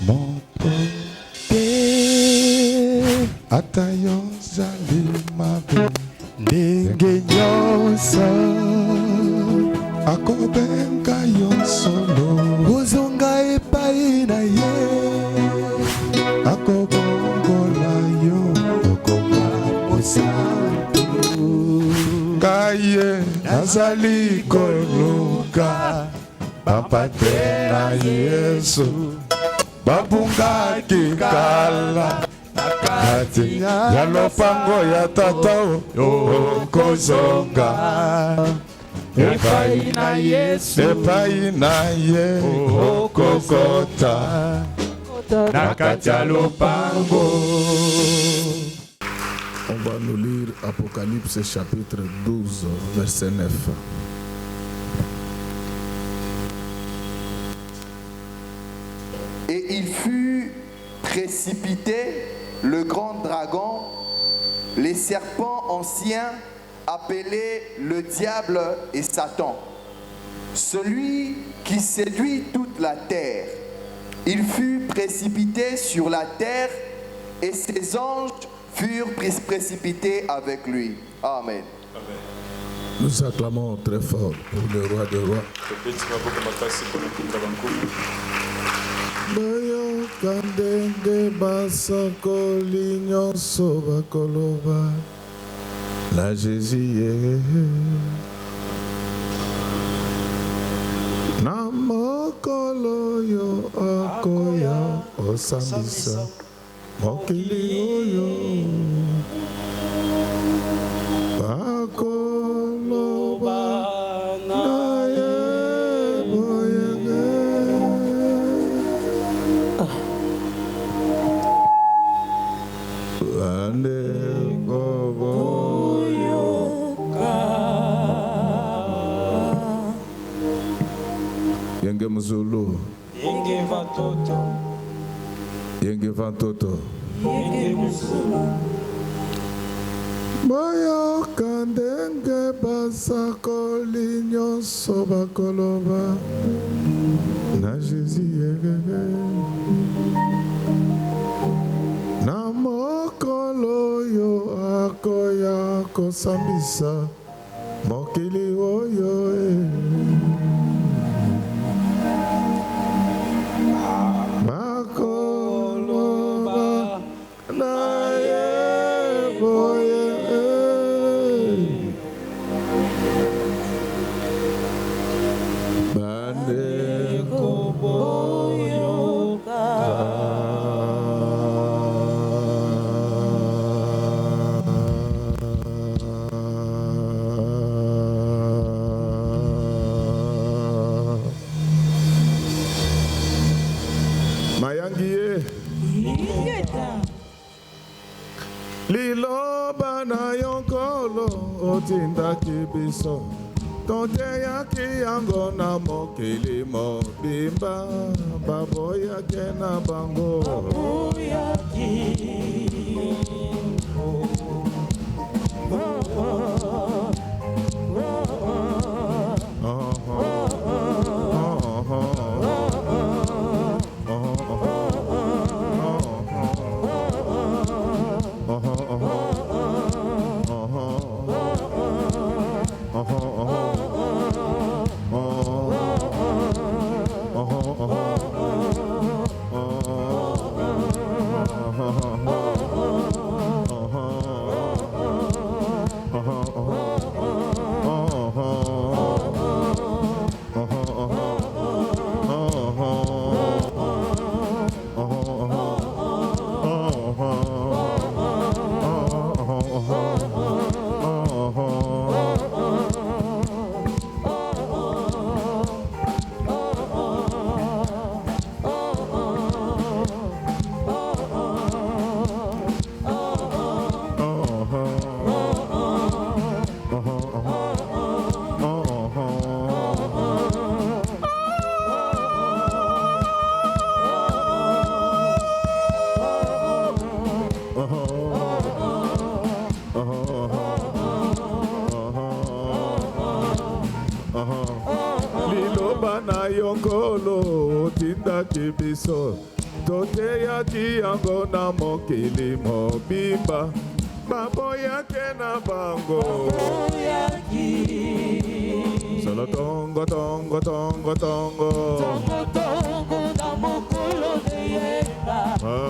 motote atayo zali mabe ndenge nyonso akobenga yo solo ozonga epai na ye akobongola yo okoma mosantu kaye nazali koluka bapate na Yesu babungaki kala kati ya lopango ya tata okozonga epai na Yesu epai na ye okokota na kati ya lopango. On va nous lire Apocalypse chapitre 12, verset 9. Et il fut précipité, le grand dragon, les serpents anciens, appelés le diable et Satan, celui qui séduit toute la terre. Il fut précipité sur la terre et ses anges furent précipités avec lui. Amen. Nous acclamons très fort pour le roi des rois. Bayoka ndenge basakoli nyonso bakoloba na Jésus ye na mokolo yo akoya osambisa mokili oyo bakoloba na ye boyenge. Ande boyoka yenge muzulu yenge vatoto yenge vantoto yenge muzulu boyoka ndenge basakoli nyonso bakoloba na Jésus yegege na mokolo yo akoya kosambisa mokili oyo bakoloba na ye boye bandeko boyoka. Mayangie liloba na yonkolo otindaki biso toteyaki yango na mokili mobimba baboyaki na bango liloba na yonkolo tindaki biso Toteyaki yango na mokili mobimba baboyake na bango solo tongo tongo tongo tongo na mokolo deyeka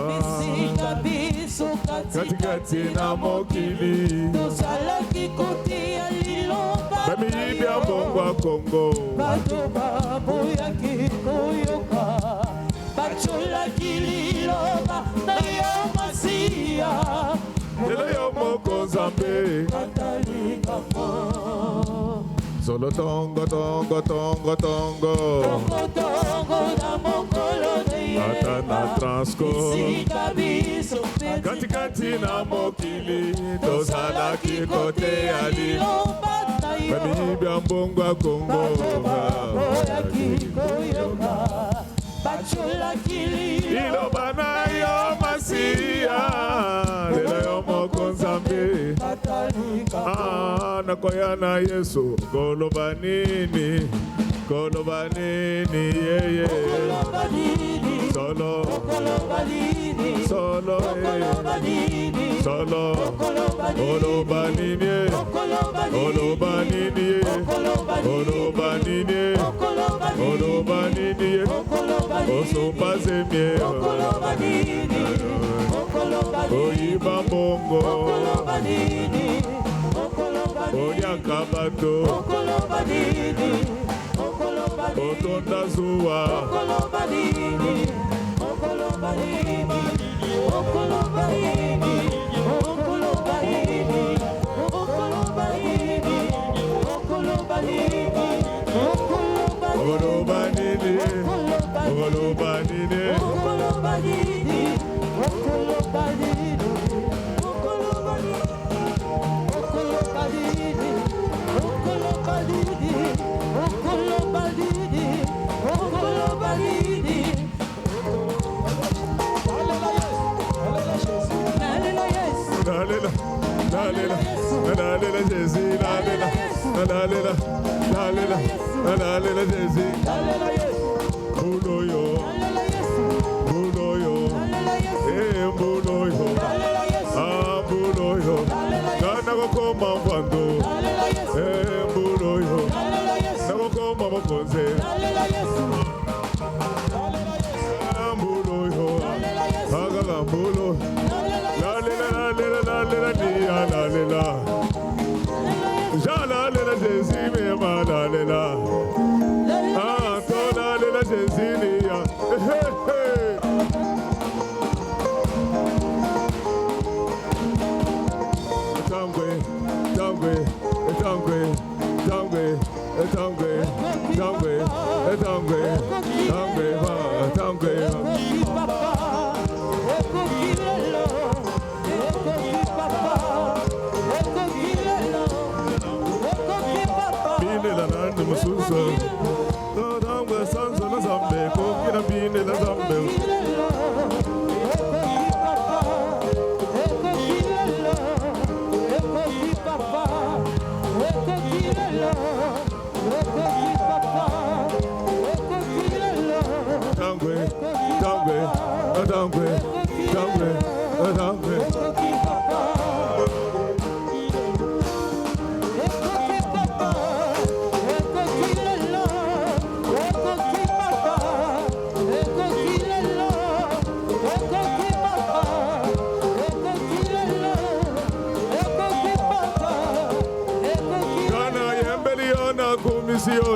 bisika biso katikati na mokili tozalaki kotia liloba bamiyibya mbongwa kongo bato baboyaki koyoka bacholaki liloba na yo masiya lelo yo moko nzambe atalikamo solo tongo tongo tongo tongo tongo na mokolo ata na transco bisika biso katikati na mokili tozalaki koteya liloba na yo bamiyibya mbongwa kongo baboyaki koyoka bacholaki liloba na yo masiya lelo yo moko nzambe nakoya na yesu koloba nini yeye solo solo solo koloba nini koloba nini koloba nini koloba nini osopazemie oyiba mbongo oliaka bato otonda zuwa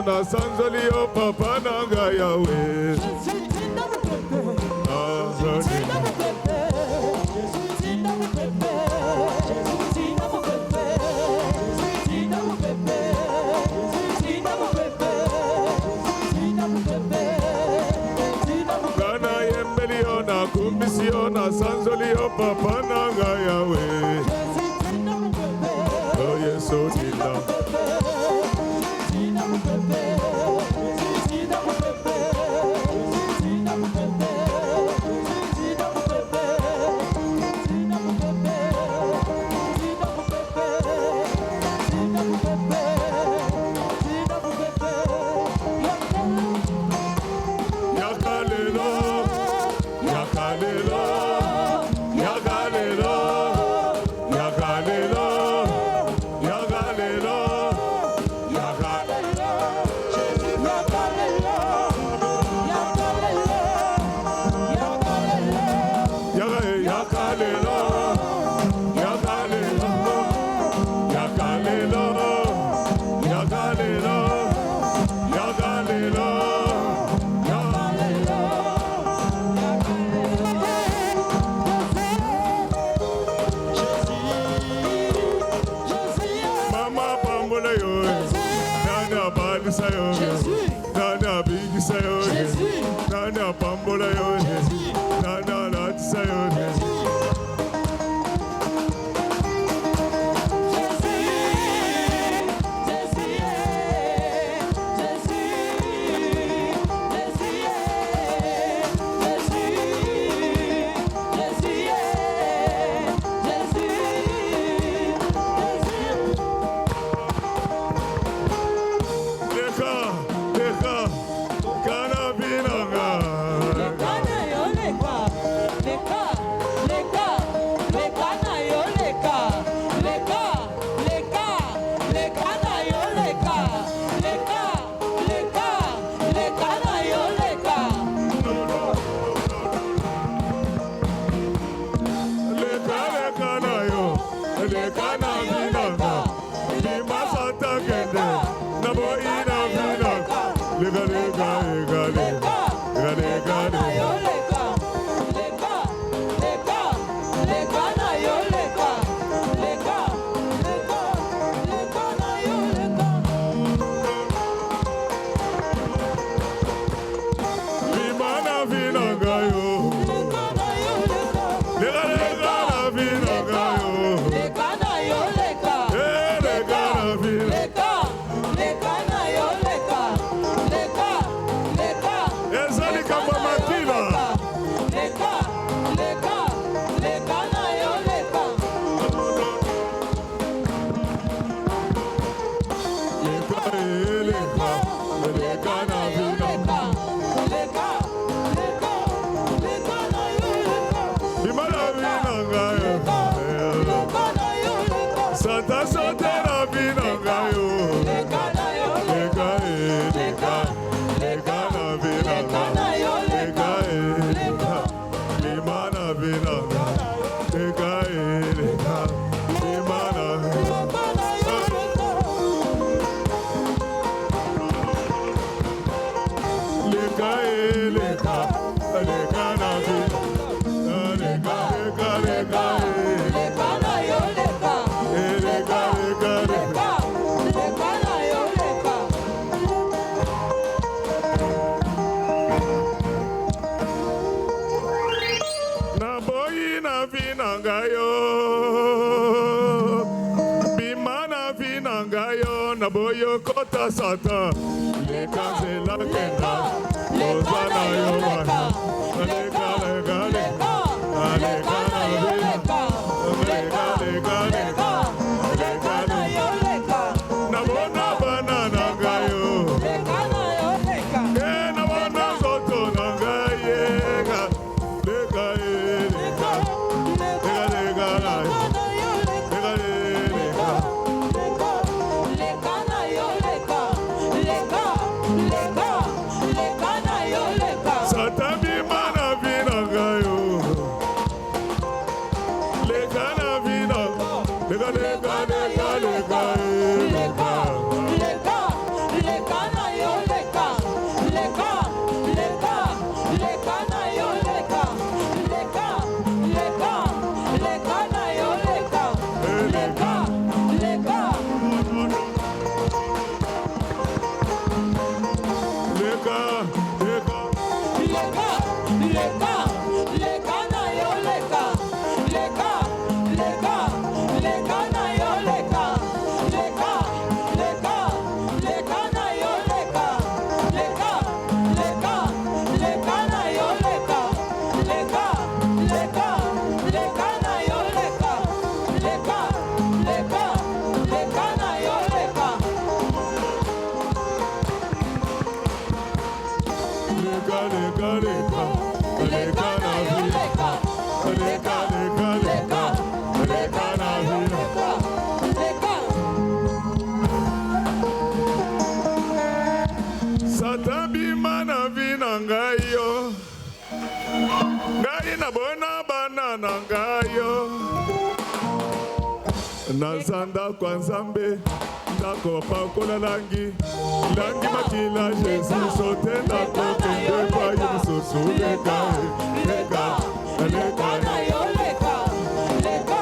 na sanzolio papa nanga yawe Gana yembelio na kumbisio na sanzolio papa nanga yawe Oh yeso tila Boyo kota sata lekaze la kenda ozana yoma leka leka leka leka leka leka leka leka leka nabona banana gayo leka na yo leka nabona soto na gaye leka leka leka Nazanda kwa nzambe ndako pakola langi makila Jesus sote ndako kende kwa Yesu leka leka leka na yo leka leka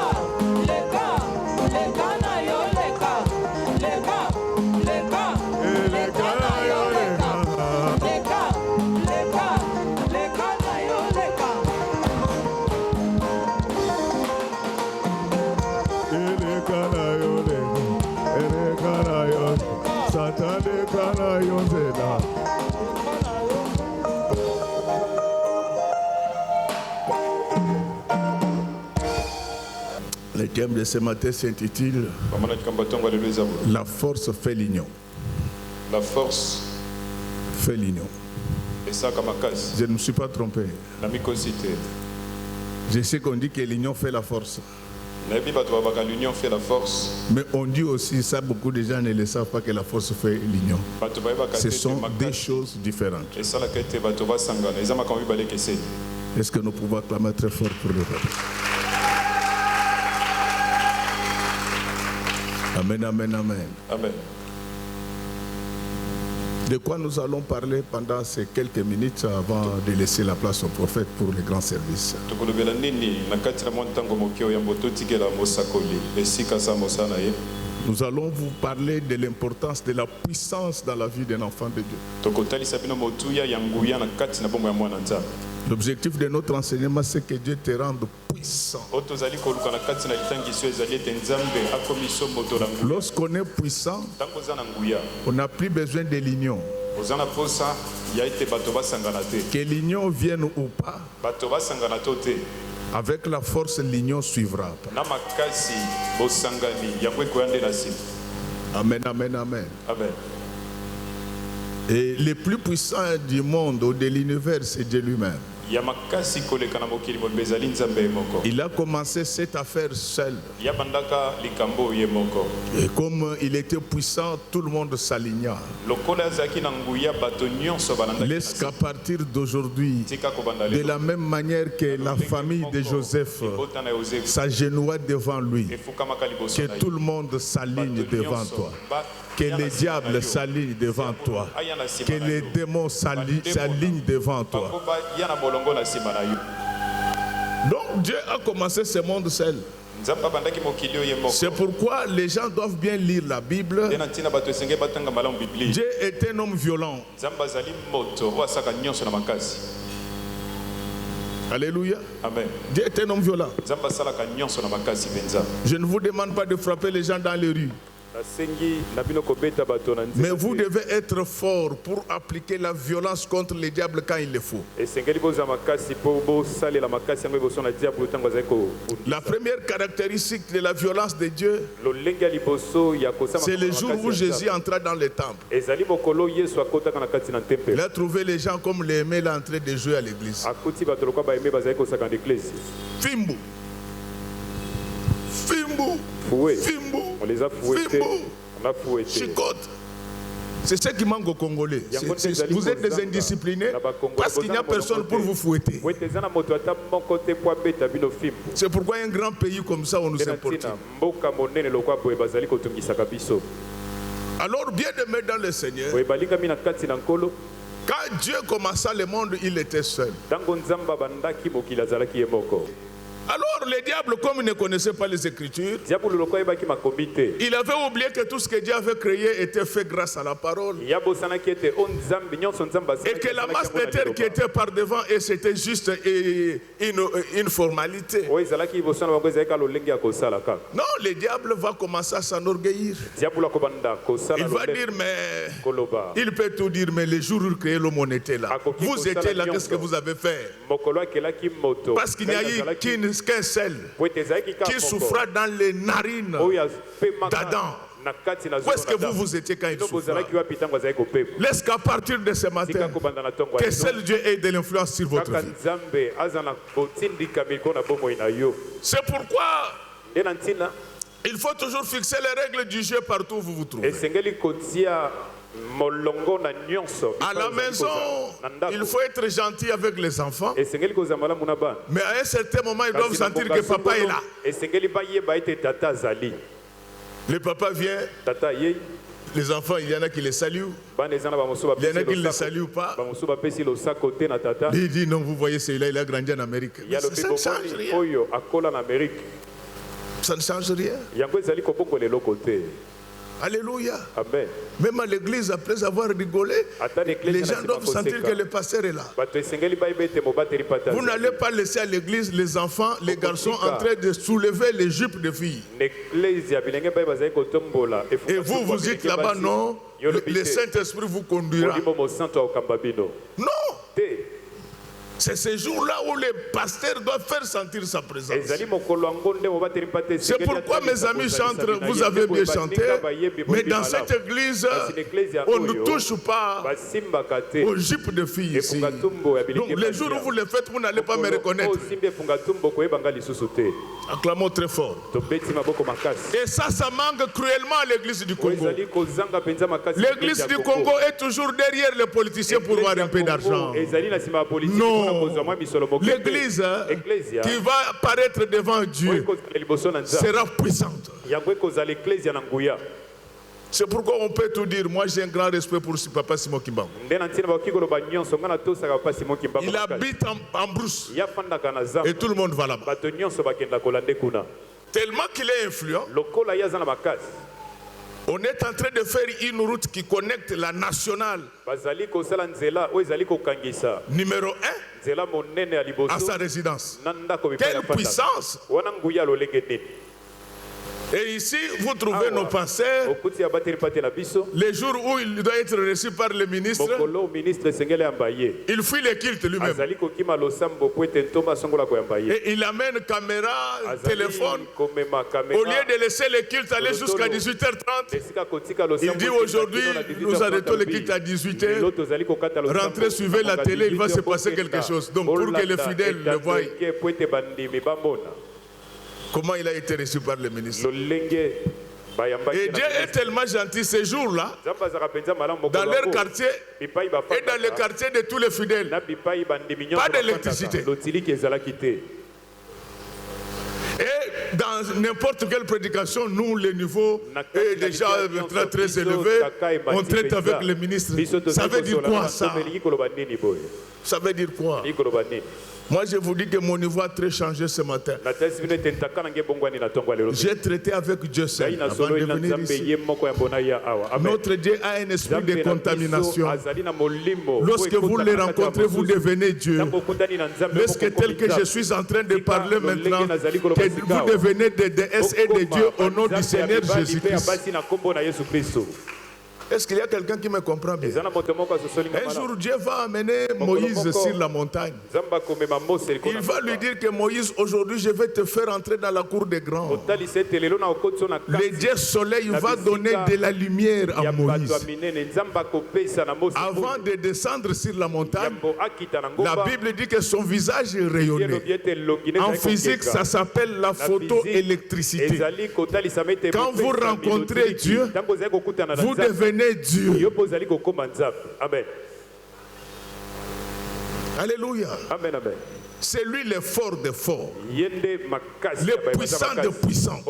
leka leka na yo leka leka leka leka na yo leka leka leka leka na yo leka Le thème de ce matin s'intitule La force fait l'union. La force fait l'union. et ça comme Je ne me suis pas trompé. la mycosité. Je sais qu'on dit que l'union fait la force. L'union fait la force. Mais on dit aussi, ça beaucoup de gens ne le savent pas, que la force fait l'union. Ce sont des choses différentes. Est-ce que nous pouvons acclamer très fort pour le peuple? Amen, amen, amen. Amen. De quoi nous allons parler pendant ces quelques minutes avant de laisser la place au prophète pour les grands services? Nous allons vous parler de l'importance de la puissance dans la vie d'un enfant de Dieu. L'objectif de notre enseignement, c'est que Dieu te rende puissant. Lorsqu'on est puissant, on n'a plus besoin de l'union. Que l'union vienne ou pas, avec la force, l'union suivra. Amen, amen, amen. Amen. Et le plus puissant du monde ou de l'univers, c'est Dieu lui-même. Il a commencé cette affaire seul. Et comme il était puissant, tout le monde s'aligna. Laisse qu'à partir d'aujourd'hui, de la même manière que la famille de Joseph s'agenouilla devant lui, que tout le monde s'aligne devant toi. Que les diables s'alignent devant toi. Que les démons s'alignent devant toi. Donc Dieu a commencé ce monde seul. C'est pourquoi les gens doivent bien lire la Bible. Dieu est un homme violent. Alléluia. Amen. Dieu est un homme violent. Je ne vous demande pas de frapper les gens dans les rues. Mais vous devez être fort pour appliquer la violence contre les diables quand il le faut. La première caractéristique de la violence de Dieu, c'est le jour où Jésus entra dans le temple. Il a trouvé les gens comme les aimés là en train de jouer à l'église. Fimbo. Fimbo. Fimbo. On les a fouettés. On a fouetté. Chicote. C'est ce qui manque aux Congolais. Vous êtes des indisciplinés parce qu'il n'y a personne pour vous fouetter. C'est pourquoi un grand pays comme ça, on nous importe. Alors, bien aimé dans le Seigneur, quand Dieu commença le monde, il était seul. Alors les diables, comme ils ne connaissaient pas les Écritures, il avait oublié que tout ce que Dieu avait créé était fait grâce à la parole. Et que la masse de terre qui était par devant, et c'était juste une formalité. Non, le diable va commencer à s'enorgueillir. Il va dire, mais il peut tout dire, mais les jours où il créait l'homme, on était là. Vous étiez là, qu'est-ce que vous avez fait? Parce qu'il n'y a eu qu'un seul qui souffra dans les narines d'Adam. Où est-ce que vous étiez quand il souffra? Laisse qu'à partir de ce matin, que seul Dieu ait de l'influence sur votre vie. C'est pourquoi il faut toujours fixer les règles du jeu partout où vous vous trouvez. À la maison, il faut être gentil avec les enfants. Mais à un certain moment, ils doivent sentir que papa est là. Le papa vient. Les enfants, il y en a qui les saluent. Il y en a qui ne les saluent pas. Il dit non, vous voyez, celui-là, il a grandi en Amérique. Mais ça ne change rien. Ça ne change rien. Alléluia. Amen. Même à l'église, après avoir rigolé, les gens doivent sentir que le pasteur est là. Vous n'allez pas laisser à l'église les enfants, les garçons en train de soulever les jupes de filles. Et vous, vous dites là-bas, non, le Saint-Esprit vous conduira. Non. C'est ce jour-là où les pasteurs doivent faire sentir sa présence. C'est pourquoi mes amis chantent, vous avez bien chanté, mais dans cette église, on ne touche pas aux jupes de filles ici. Donc les jours où vous le faites, vous n'allez pas me reconnaître. Acclamons très fort. Et ça manque cruellement à l'église du Congo. L'église du Congo est toujours derrière les politiciens pour avoir un peu d'argent. Non. L'église qui va apparaître devant Dieu sera puissante. C'est pourquoi on peut tout dire. Moi j'ai un grand respect pour Papa Simon Kimbangu. Il habite en brousse et tout le monde va là-bas. Tellement qu'il est influent. On est en train de faire une route qui connecte la nationale numéro 1 à sa résidence. Quelle puissance! Et ici, vous trouvez nos pasteurs, les jours où il doit être reçu par le ministre, il fuit les cultes lui-même. Et il amène caméra, téléphone. Au lieu de laisser les cultes aller jusqu'à 18h30, il dit aujourd'hui, nous arrêtons les cultes à 18h. Rentrez, suivez la télé, il va se passer quelque chose. Donc pour que les fidèles le voient. Comment il a été reçu par le ministre. Et Dieu est tellement gentil ces jours-là, dans leur quartier et dans le quartier de tous les fidèles, pas d'électricité. Et dans n'importe quelle prédication, nous, le niveau est déjà très élevé. On traite avec le ministre. Ça veut dire quoi ça? Ça veut dire quoi? Moi, je vous dis que mon niveau a très changé ce matin. J'ai traité avec Dieu seul avant de venir ici. Notre Dieu a un esprit de contamination. Lorsque vous le rencontrez, vous devenez Dieu. Lorsque tel que je suis en train de parler maintenant, que vous devenez des déesses et des dieux au nom du Seigneur Jésus-Christ. Est-ce qu'il y a quelqu'un qui me comprend bien? Un jour, Dieu va amener Moïse sur la montagne. Il va lui dire que Moïse, aujourd'hui, je vais te faire entrer dans la cour des grands. Le Dieu soleil va donner de la lumière à Moïse. Avant de descendre sur la montagne, la Bible dit que son visage rayonnait. En physique, ça s'appelle la photoélectricité. Quand vous rencontrez Dieu, vous devenez Dieu. Amen. Alléluia. Amen, amen. C'est lui le fort des forts, le puissant des puissants.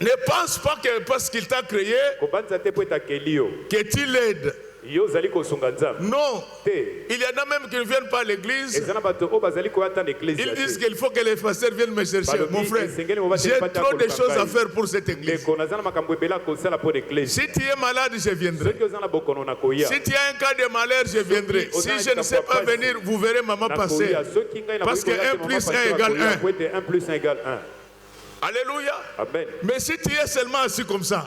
Ne pense pas que parce qu'il t'a créé que tu l'aides. Non, il y en a même qui ne viennent pas à l'église. Ils disent qu'il faut que les pasteurs viennent me chercher. Mon frère, j'ai trop de choses à faire pour cette église. Si tu es malade, je viendrai. Si tu as un cas de malheur, je viendrai. Si je ne sais pas venir, vous verrez maman passer. Parce que 1 plus 1 égale 1. Alléluia. Amen. Mais si tu es seulement assis comme ça,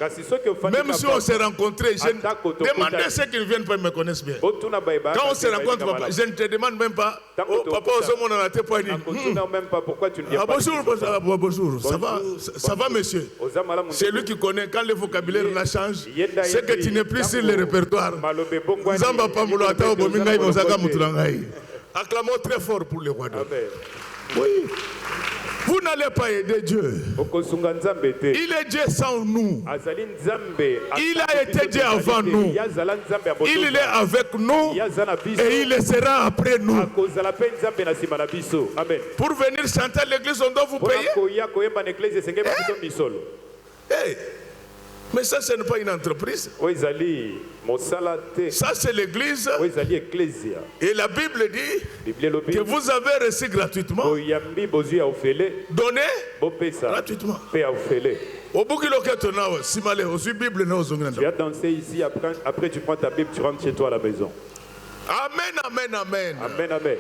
même si on s'est rencontrés, demandez ceux qui ne viennent pas me connaissent bien. Quand on se rencontre, papa, je ne te demande même pas, oh papa, on a été pas dit. Bonjour, bonjour, ça va monsieur. C'est lui qui connaît, quand le vocabulaire la change, c'est que tu n'es plus sur le répertoire. Acclamons très fort pour le roi. Oui. Vous n'allez pas aider Dieu. Il est Dieu sans nous. Il a été Dieu avant nous. Il est avec nous et il sera après nous. Pour venir chanter à l'église, on doit vous payer. Hey. Mais ça, ce n'est pas une entreprise. Ça, c'est l'église. Et la Bible dit que vous avez reçu gratuitement. Donné gratuitement. Tu as dansé ici, après tu prends ta Bible, tu rentres chez toi à la maison. Amen, amen, amen. Amen, amen.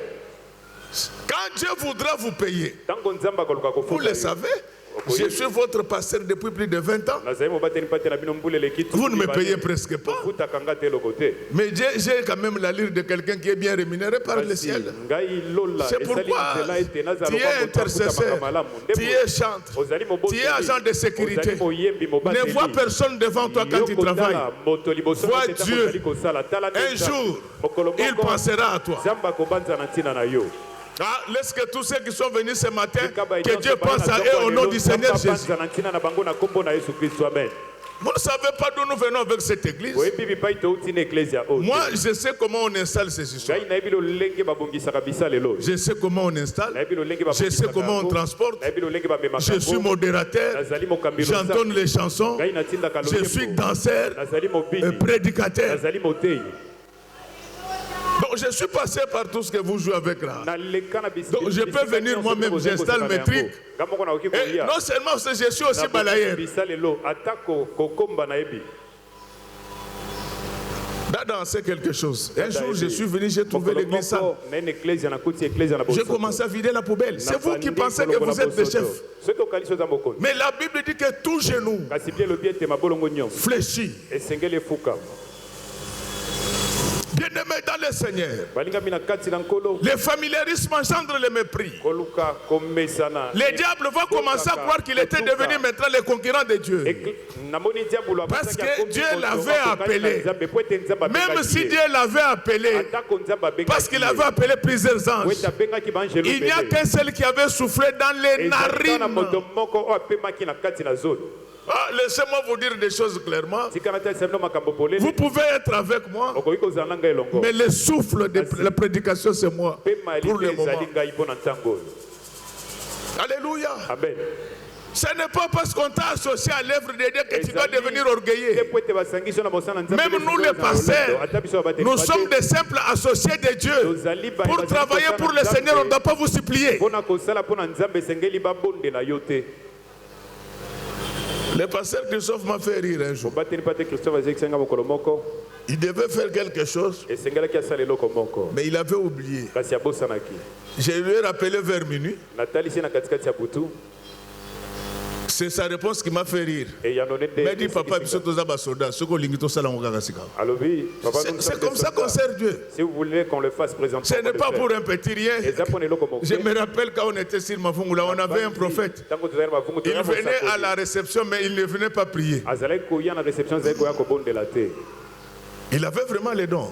Quand Dieu voudra vous payer, vous le savez. Je suis votre pasteur depuis plus de 20 ans. Vous ne me payez presque pas. Mais j'ai quand même la lyre de quelqu'un qui est bien rémunéré par le ciel. C'est pourquoi tu es intercesseur, tu es chantre, tu es agent de sécurité. Ne vois personne devant toi quand tu travailles. Vois Dieu. Un jour, il pensera à toi. Ah, laisse que tous ceux qui sont venus ce matin, que Dieu pense à eux au nom du Seigneur Jésus. Vous ne savez pas d'où nous venons avec cette église. Moi, je sais comment on installe ces histoires. Je sais comment on installe. Je sais comment on transporte. Je suis modérateur. J'entonne les chansons. Je suis danseur, prédicateur. Donc je suis passé par tout ce que vous jouez avec là. Donc je peux venir moi-même, j'installe mes trucs. Et non seulement je suis aussi balayeur. Danser quelque chose. Un jour, je suis venu, j'ai trouvé l'église sale. J'ai commencé à vider la poubelle. C'est vous qui pensez que vous êtes le chef. Mais la Bible dit que tout genou fléchit. Bien-aimés dans le Seigneur, le familiarisme engendre le mépris. Le diable va commencer à croire qu'il était devenu maintenant le conquérant de Dieu. Parce que Dieu l'avait appelé. Même si Dieu l'avait appelé, parce qu'il avait appelé plusieurs anges, il n'y a qu'un seul qui avait soufflé dans les narines. Ah, laissez-moi vous dire des choses clairement. Vous pouvez être avec moi, mais le souffle de la prédication, c'est moi. Pour le moment. Alléluia. Amen. Ce n'est pas parce qu'on t'a associé à l'œuvre de Dieu que tu dois devenir orgueilleux. Même nous les pasteurs, nous sommes des simples associés de Dieu. Pour travailler pour le Seigneur, on ne doit pas vous supplier. Le pasteur Christophe m'a fait rire un jour. Il devait faire quelque chose, mais il avait oublié. Je lui ai rappelé vers minuit. C'est sa réponse qui m'a fait rire. Il m'a dit, papa, c'est comme ça qu'on sert Dieu. Si vous voulez qu'on le fasse présenter, ce n'est pas pour un petit rien. Je me rappelle quand on était sur Mafungula, on avait un prophète. Il venait à la réception, mais il ne venait pas prier. Il avait vraiment les dons.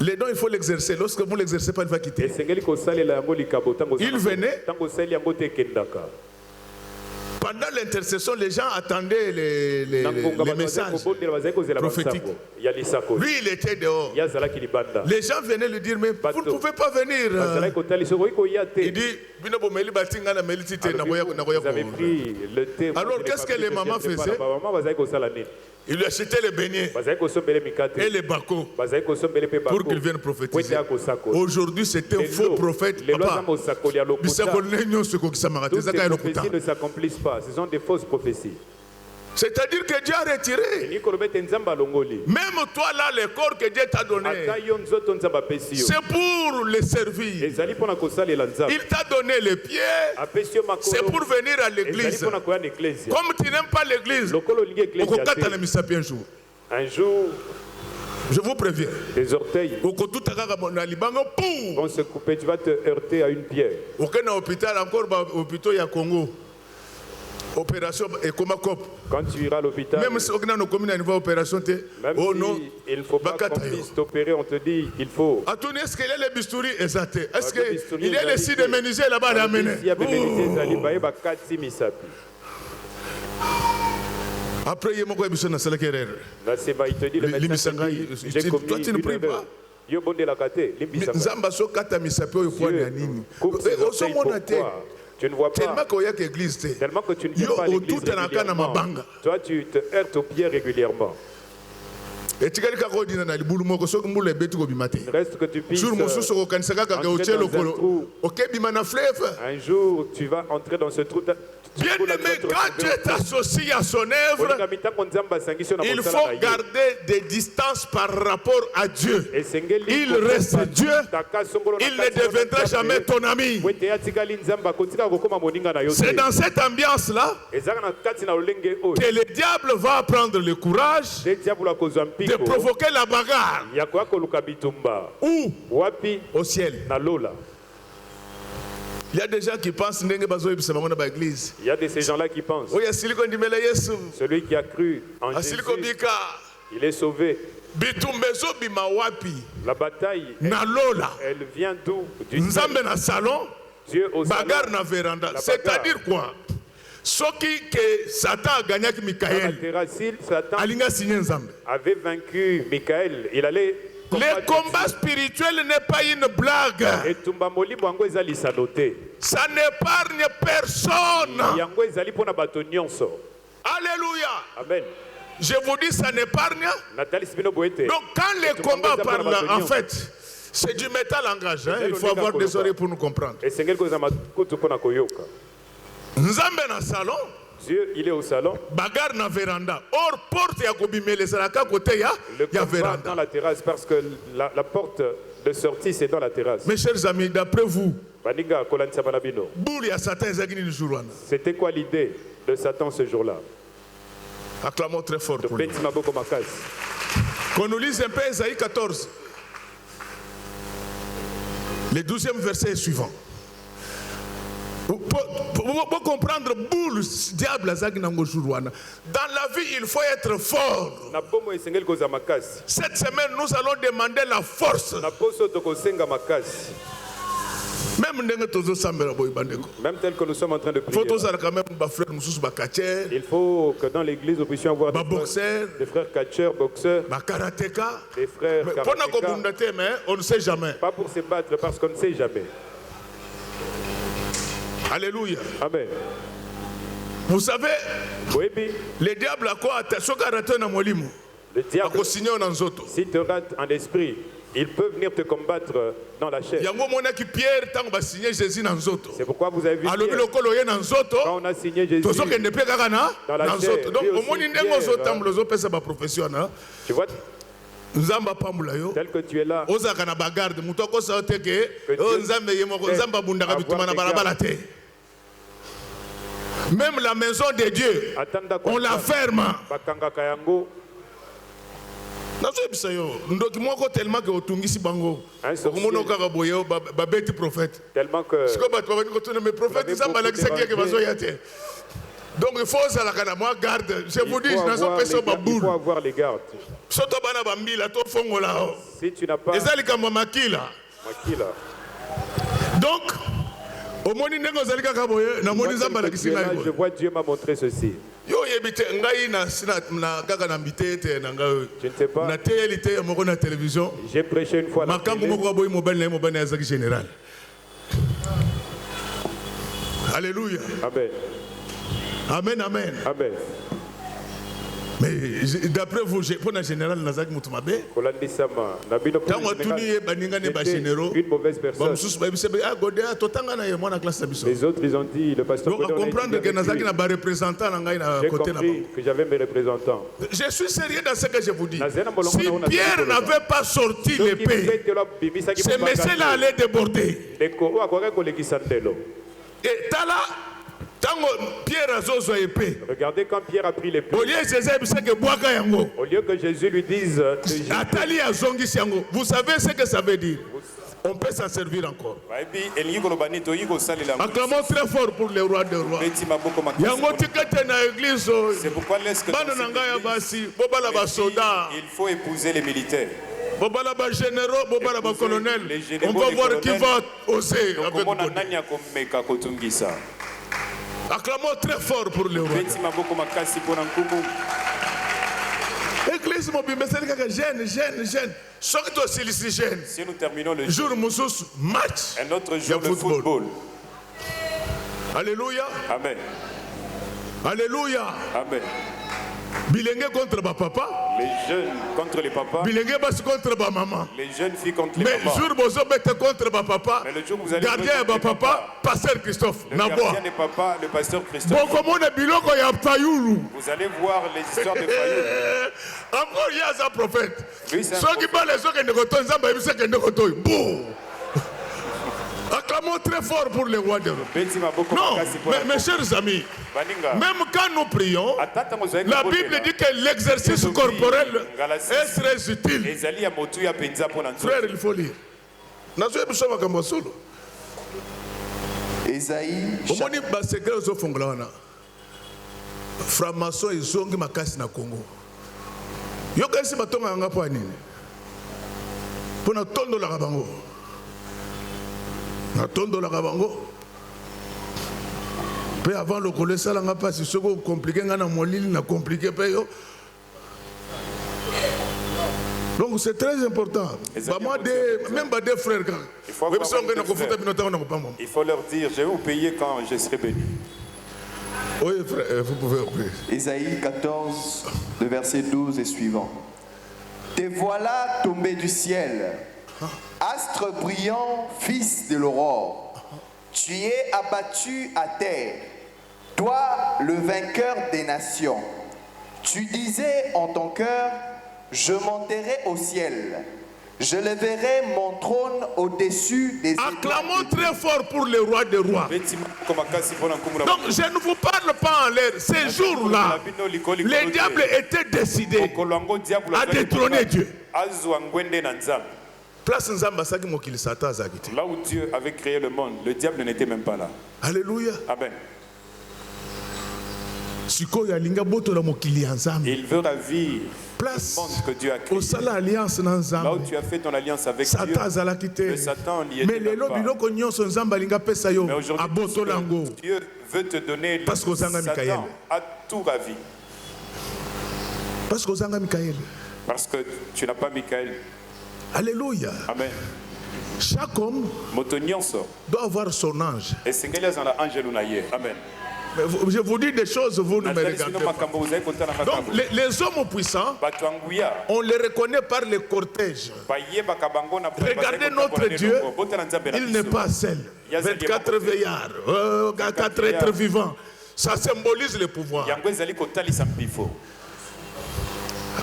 Les dons, il faut l'exercer. Lorsque vous ne l'exercez pas, il va quitter. Il venait. Pendant l'intercession, les gens attendaient les messages prophétiques. Lui, il était dehors. Les gens venaient lui dire, mais vous ne pouvez pas venir. Il dit, alors qu'est-ce que les mamans faisaient? Il lui achetait les beignets et les bacos pour qu'ils viennent prophétiser. Aujourd'hui, c'est un faux prophète. Papa. Les prophéties ne s'accomplissent pas. Ce sont des fausses prophéties. C'est-à-dire que Dieu a retiré. Même toi là, le corps que Dieu t'a donné, c'est pour le servir. Il t'a donné les pieds, c'est pour venir à l'église. Comme tu n'aimes pas l'église, un jour, je vous préviens, les orteils vont se couper, tu vas te heurter à une pierre. Aucun hôpital, encore hôpital, il y a Congo. Opération et quand tu iras à l'hôpital, même si on a nos communes à niveau opération, oh non, il ne faut pas qu'on puisse t'opérer, on te dit il faut. Attendez, est-ce qu'il y a les bistouris exacts? Est-ce qu'il y a les sites de menuisiers là-bas à amener? Après, il y a mon émission dans la carrière. Toi, tu ne pries pas. Zambaso kata misape oyo kwa nini? Tu ne vois pas. Tellement qu'il y a l'église. Tellement que tu ne viens pas à l'église régulièrement. Toi, tu te heurtes aux pieds régulièrement. Reste que tu puisses un jour tu vas entrer dans ce trou. Bien-aimé, quand Dieu t'associe à son œuvre, il faut garder des distances par rapport à Dieu. Il reste Dieu, il ne deviendra jamais ton ami. C'est dans cette ambiance-là que le diable va prendre le courage de provoquer la bagarre. Où? Au ciel. Il y a des gens qui pensent qu'il y a de ces gens-là qui pensent. Celui qui a cru en Jésus, il est sauvé. La bataille, elle vient d'où? Du salon, Dieu au salon. C'est-à-dire quoi? Ce que Satan a gagné avec Michael, Satan avait vaincu Michael. Il allait. Le combat spirituel n'est pas une blague. Ça n'épargne personne. Alléluia. Amen. Je vous dis, ça n'épargne. Donc quand le combat parle, en fait, c'est du métal engagé. Il faut avoir des oreilles pour nous comprendre. Nzambe na salon. Dieu, il est au salon. Bagarre na véranda. Or porte ya kobimele saraka côté ya véranda. Dans la terrasse parce que la porte de sortie c'est dans la terrasse. Mes chers amis, d'après vous, c'était quoi l'idée de Satan ce jour-là? Acclamons très fort pour lui. Qu'on nous lise un peu Ésaïe 14. Le 12e verset suivant. Pour comprendre boule diable dans la vie il faut être fort. Cette semaine nous allons demander la force. Même tel que nous sommes en train de prier. Il faut que dans l'église nous puissions avoir des frères catcheurs, boxeurs, des frères karatéka. On ne sait jamais. Pas pour se battre parce qu'on ne sait jamais. Alléluia. Amen. Vous savez, oui, le diable a quoi? Le diable, s'il te rate en esprit, il peut venir te combattre dans la chair. C'est pourquoi vous avez vu Pierre, quand on a signé Jésus dans la chair, tu vois, tel que tu es là, même la maison de Dieu, on la ferme. Tellement que donc il faut garde. Je vous dis, il faut avoir les gardes. Si tu n'as pas donc je vois Dieu m'a montré ceci. Je ne sais pas. J'ai prêché une fois à la télé. Alléluia. Amen. Amen, amen. Amen. Mais d'après vous, pour le général Nazak Moutumabe, une mauvaise personne. Les autres, ils ont dit, le pasteur donc, comprendre que Nazak n'a pas représentant j'ai compris que j'avais mes représentants. Je suis sérieux dans ce que je vous dis. Si Pierre n'avait pas sorti l'épée, ce messieurs-là allait déborder. Et Tala, Pierre a épée. Regardez quand Pierre a pris l'épée. Au lieu que Jésus lui dise vous savez ce que ça veut dire? On peut s'en servir encore. Acclamons très fort pour le roi des rois. Il faut épouser les militaires. Généraux, colonels. On va voir qui va oser. Acclamons très fort pour le roi. Église mobile, jeune. Si nous terminons le jour match, un autre jour de football. Alléluia. Amen. Alléluia. Amen. Bilenge contre ma papa. Les jeunes contre les papas. Bilenge bas contre ma maman. Les jeunes filles contre les mais mamans. jour bozo bête contre ma papa. Mais le jour où vous allez gardien ma papa, pasteur Christophe. Le gardien des papas, le pasteur Christophe. Bon comment on est biloko ya Fayoulou. Vous allez voir les histoires de Fayoulou. Encore il y a un prophète. Oui, c'est un ceux qui parlent les gens qui ne retournent pas, ils savent qu'ils ne retournent. Bon. Acclamons très fort pour les rois de l'eau. Non, mais mes chers amis, même quand nous prions, la Bible dit que l'exercice corporel est très utile. Frère, il faut lire. Esaïe. Omoni ba secret zo fongola wana. Framaso ezongi makasi na Congo. Yo kasi batonga nga po anini. Pona tondo la bango. Na tondo la bango. Pe avant le coller ça la nga pas si soko compliqué nga na molili na compliqué pe yo. Donc c'est très important. Même des frères. Il faut leur dire, je vais vous payer quand je serai béni. Oui, frère, vous pouvez prier. Ésaïe 14, le verset 12 et suivant. Te voilà tombé du ciel, astre brillant, fils de l'aurore. Tu es abattu à terre, toi le vainqueur des nations. Tu disais en ton cœur, je monterai au ciel. Je lèverai mon trône au-dessus des étoiles. Acclamons très fort pour le roi des rois. Donc je ne vous parle pas en l'air. Ces jours-là, les diables étaient décidés à détrôner Dieu. Là où Dieu avait créé le monde, le diable n'était même pas là. Alléluia. Amen. Il veut ravir place le monde que Dieu a créé. Là où tu as fait ton alliance avec Dieu, le Satan n'y était même pas. Mais aujourd'hui, Dieu veut te donner le Satan à tout ravi. Parce que tu n'as pas Michael. Alléluia. Amen. Chaque homme doit avoir son ange. Amen. Je vous dis des choses, vous ne me regardez pas. Donc, les hommes puissants, on les reconnaît par les cortèges. Regardez notre Dieu, il n'est pas seul. 24 veillards, 4 êtres vivants. Ça symbolise le pouvoir.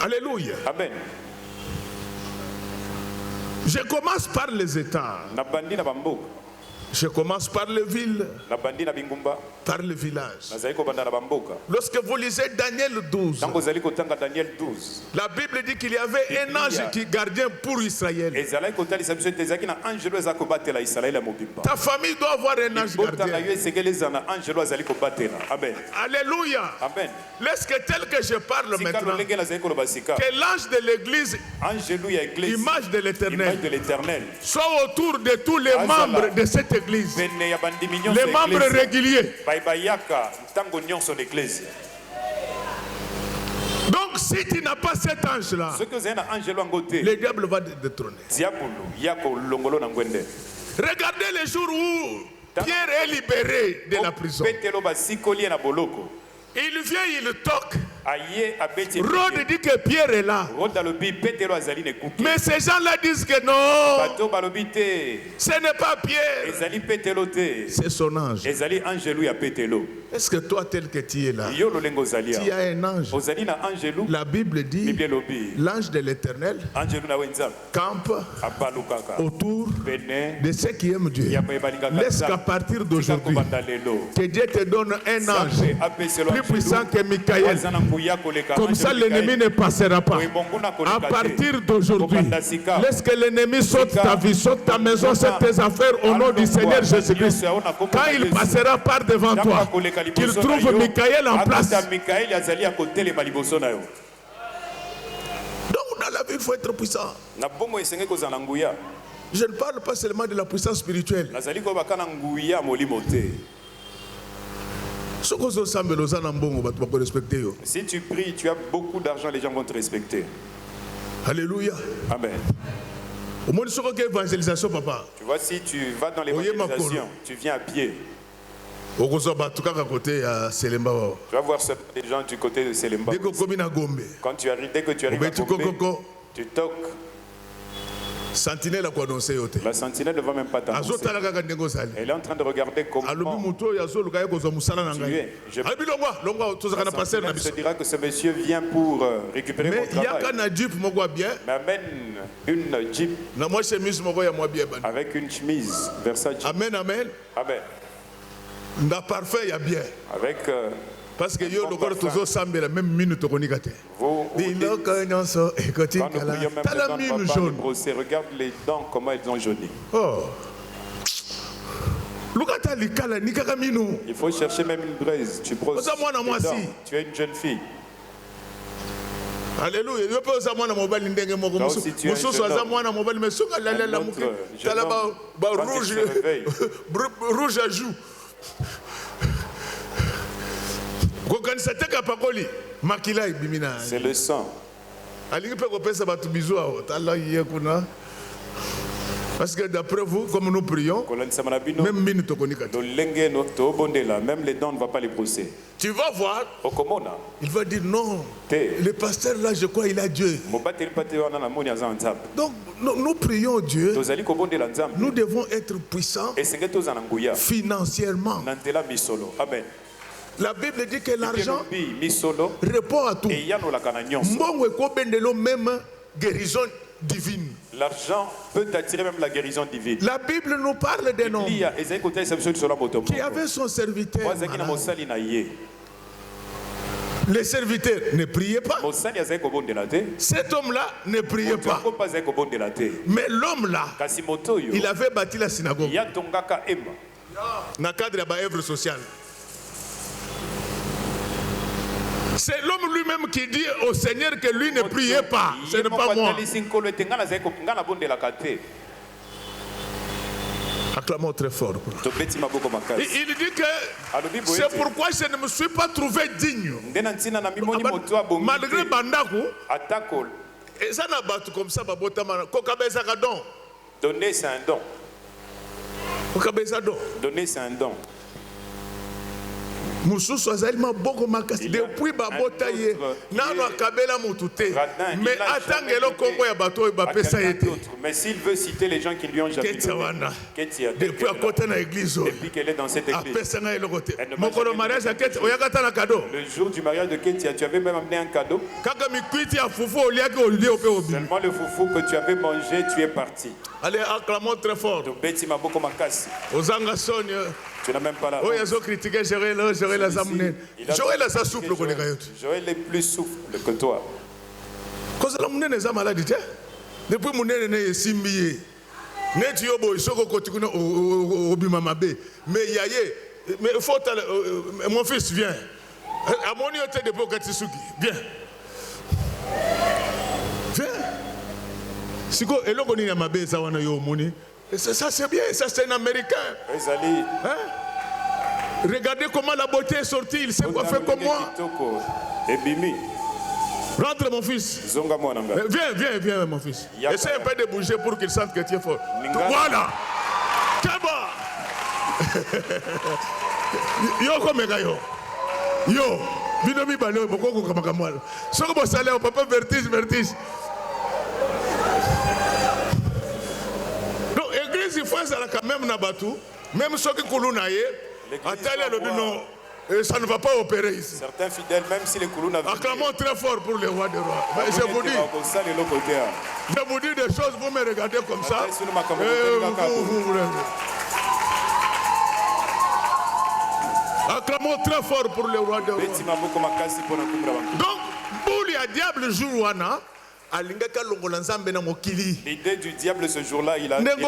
Alléluia. Amen. Je commence par les États. Je commence par les villes, par les villages. Lorsque vous lisez Daniel 12, la Bible dit qu'il y avait un ange qui gardait pour Israël. Ta famille doit avoir un ange gardien. Alléluia. Lorsque tel que je parle maintenant, que l'ange de l'église, image de l'éternel, soit autour de tous les membres de cette église. Les membres réguliers. Donc si tu n'as pas cet ange-là, le diable va te détrôner. Regardez les jours où Pierre est libéré de la prison. Il vient, il toque. Rode dit que Pierre est là. Mais ces gens-là disent que non. Ce n'est pas Pierre. C'est son ange. Est-ce que toi, tel que tu es là, tu as un ange? La Bible dit l'ange de l'Éternel campe autour de ceux qui aiment Dieu. Laisse qu'à partir d'aujourd'hui, que Dieu te donne un ange plus puissant que Michael. Comme ça, l'ennemi ne passera pas. À partir d'aujourd'hui, laisse que l'ennemi saute ta vie, saute ta maison, saute tes affaires au nom du Seigneur Jésus-Christ. Quand il passera par devant toi, qu'il trouve Michael en place. Donc, dans la vie, il faut être puissant. Je ne parle pas seulement de la puissance spirituelle. Si tu pries, tu as beaucoup d'argent, les gens vont te respecter. Alléluia. Amen. Évangélisation, papa. Tu vois, si tu vas dans l'évangélisation, tu viens à pied. Tu vas voir les gens du côté de Selemba. Quand tu arrives, dès que tu arrives à Gombe, tu toques. Sentinelle quoi danser yote. La sentinelle ne va même pas t'annoncer. Elle est en train de regarder comment tu es. Je se dira que ce monsieur vient pour récupérer mon travail. Mais amène une jeep avec une chemise Versace. Amen, amen. Amen. Dans parfait, il y a bien. Avec parce que yo lokolo tozo sambela même minute konika te. Biloko nyonso ekotikala. Tala mine jaune. Regarde les dents comment elles ont jauni. Oh. Lukata likala nikaka minu. Il faut chercher même une braise. Tu brosses. Tu es une jeune fille. Alléluia. Yo pe oza mwana mobali ndenge moko mususu aza mwana mobali mais soka lalela muke. Tala ba rouge rouge à joue. C'est le sang. Parce que d'après vous, comme nous prions, même les dents ne vont pas les brosser. Tu vas voir, il va dire non. Le pasteur là, je crois, il a Dieu. Donc, nous prions Dieu. Nous devons être puissants financièrement. Amen. La Bible dit que l'argent répond à tout. Même guérison divine. L'argent peut attirer même la guérison divine. La Bible nous parle d'un homme qui avait son serviteur. Les serviteurs ne priaient pas. Cet homme-là ne priait pas. Mais l'homme-là, il avait bâti la synagogue. Dans le cadre de l'œuvre sociale. C'est l'homme lui-même qui dit au Seigneur que lui ne priait pas. Ce n'est pas moi. Acclamons très fort. Il dit que c'est pourquoi je ne me suis pas trouvé digne. Malgré Bandaku, et ça n'a pas tout comme ça. Donner, c'est un don. Donner, c'est un don. Depuis babotaye nano akabela mutute mais atangelo kongo ya bato bapesa yete. Mais s'il veut citer les gens qui lui ont jamais donné, depuis à côté na église depuis qu'elle est dans cette église, le jour du mariage de Ketia, tu avais même amené un cadeau. Seulement le foufou que tu avais mangé, tu es parti. Allez, acclamons très fort. Ozanga Sonia. Tu n'as même pas la honte. Joël est plus souple que toi. Depuis mon nez est simbié. Net yobo isoko kotikuna obima mabe. Mais yaye, mais faut mon fils vient. À mon yote de Pokatisuki. Viens. Viens. Siko eloko ni mabe ça wana yo moni. Ça c'est bien, ça c'est un Américain. Hein? Regardez comment la beauté est sortie, il s'est coiffé comme moi. Rentre mon fils. Viens mon fils. Essaye un peu de bouger pour qu'il sente que tu es fort. Voilà. Kaba. Yo comme yo. Yo. Binomi balé boko kamakamwala. Soko bo salaire papa vertige. Donc église il faut ça quand même na batu, même ceux qui koulou na ye. Ça ne va pas opérer ici. Certains fidèles, même si les coulous n'avaient pas. Acclamons très fort pour le roi des rois. Je vous dis des choses, vous me regardez comme ça. Acclamons très fort pour le roi des rois. Donc, pour le diable jour l'idée du diable ce jour-là, il a le diable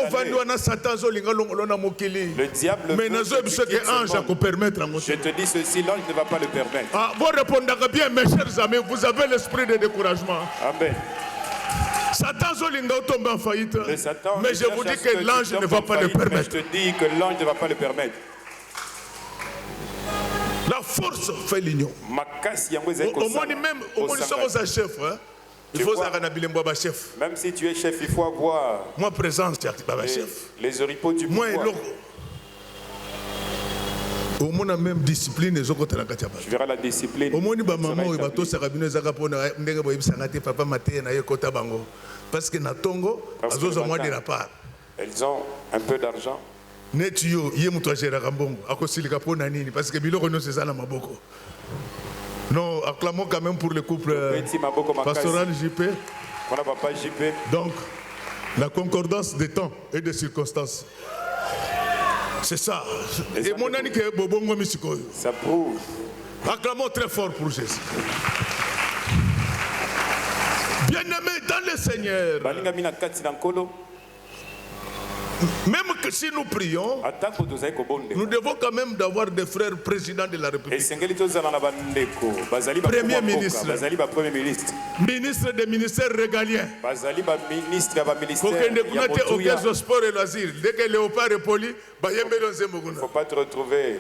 je te dis ceci, l'ange ne va pas le permettre. Vous répondez bien mes chers amis, vous avez l'esprit de découragement. Amen. Satan zolinga tombe en faillite. Mais je vous dis que l'ange ne va pas le permettre. Je te dis que l'ange ne va pas le permettre. La force fait l'union. Au moins même au chef. Il faut chef. Même si tu es chef, il faut avoir moi présence chef. Les oripeaux du pouvoir. Au moins la même discipline les autres la katia. Tu verras la discipline. Au moins ba maman ou ba to sarabino zaka pona ndenge boyebi sangate papa maté na yekota bango parce que na tongo azoza moi de la part. Elles ont un peu d'argent. Net yo yé muto gérera mbongo akosilika pona nini parce que biloko no c'est ça na maboko. Non, acclamons quand même pour le couple pastoral JP. Voilà papa JP. Donc la concordance des temps et des circonstances. C'est ça. Et mon ami qui est Bobongo Misiko. Ça prouve. Acclamons très fort pour Jésus. Bien-aimés dans le Seigneur. Même que si nous prions, nous devons quand même avoir des frères présidents de la République. Premier ministre. Ministre des ministères régaliens. Faut que nous ayons au sport et loisirs. Dès que Léopard est poli, il ne faut pas te retrouver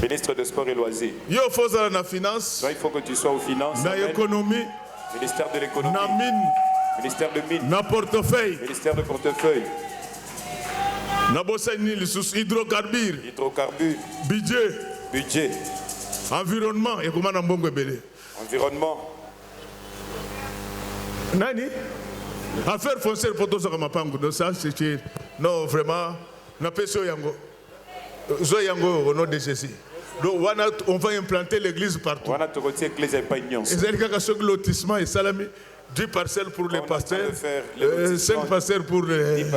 ministre de sport et loisirs. Il faut la finance. Il faut que tu sois aux finances. Dans l'économie. Ministère de l'économie. Dans mine. Ministère de mine. Dans portefeuille. Ministère de portefeuille. Hydrocarbures. Hydrocarbures. Budget. Environnement. Et comment environnement. Nani? Affaire foncière pour tous les gens. Ça, c'est non, vraiment. On appelle ça Yango. Au nom de Jésus. Donc, on va implanter l'église partout. Et lotissement et salami. 10 parcelles pour les pasteurs, 5 parcelles pour l'église.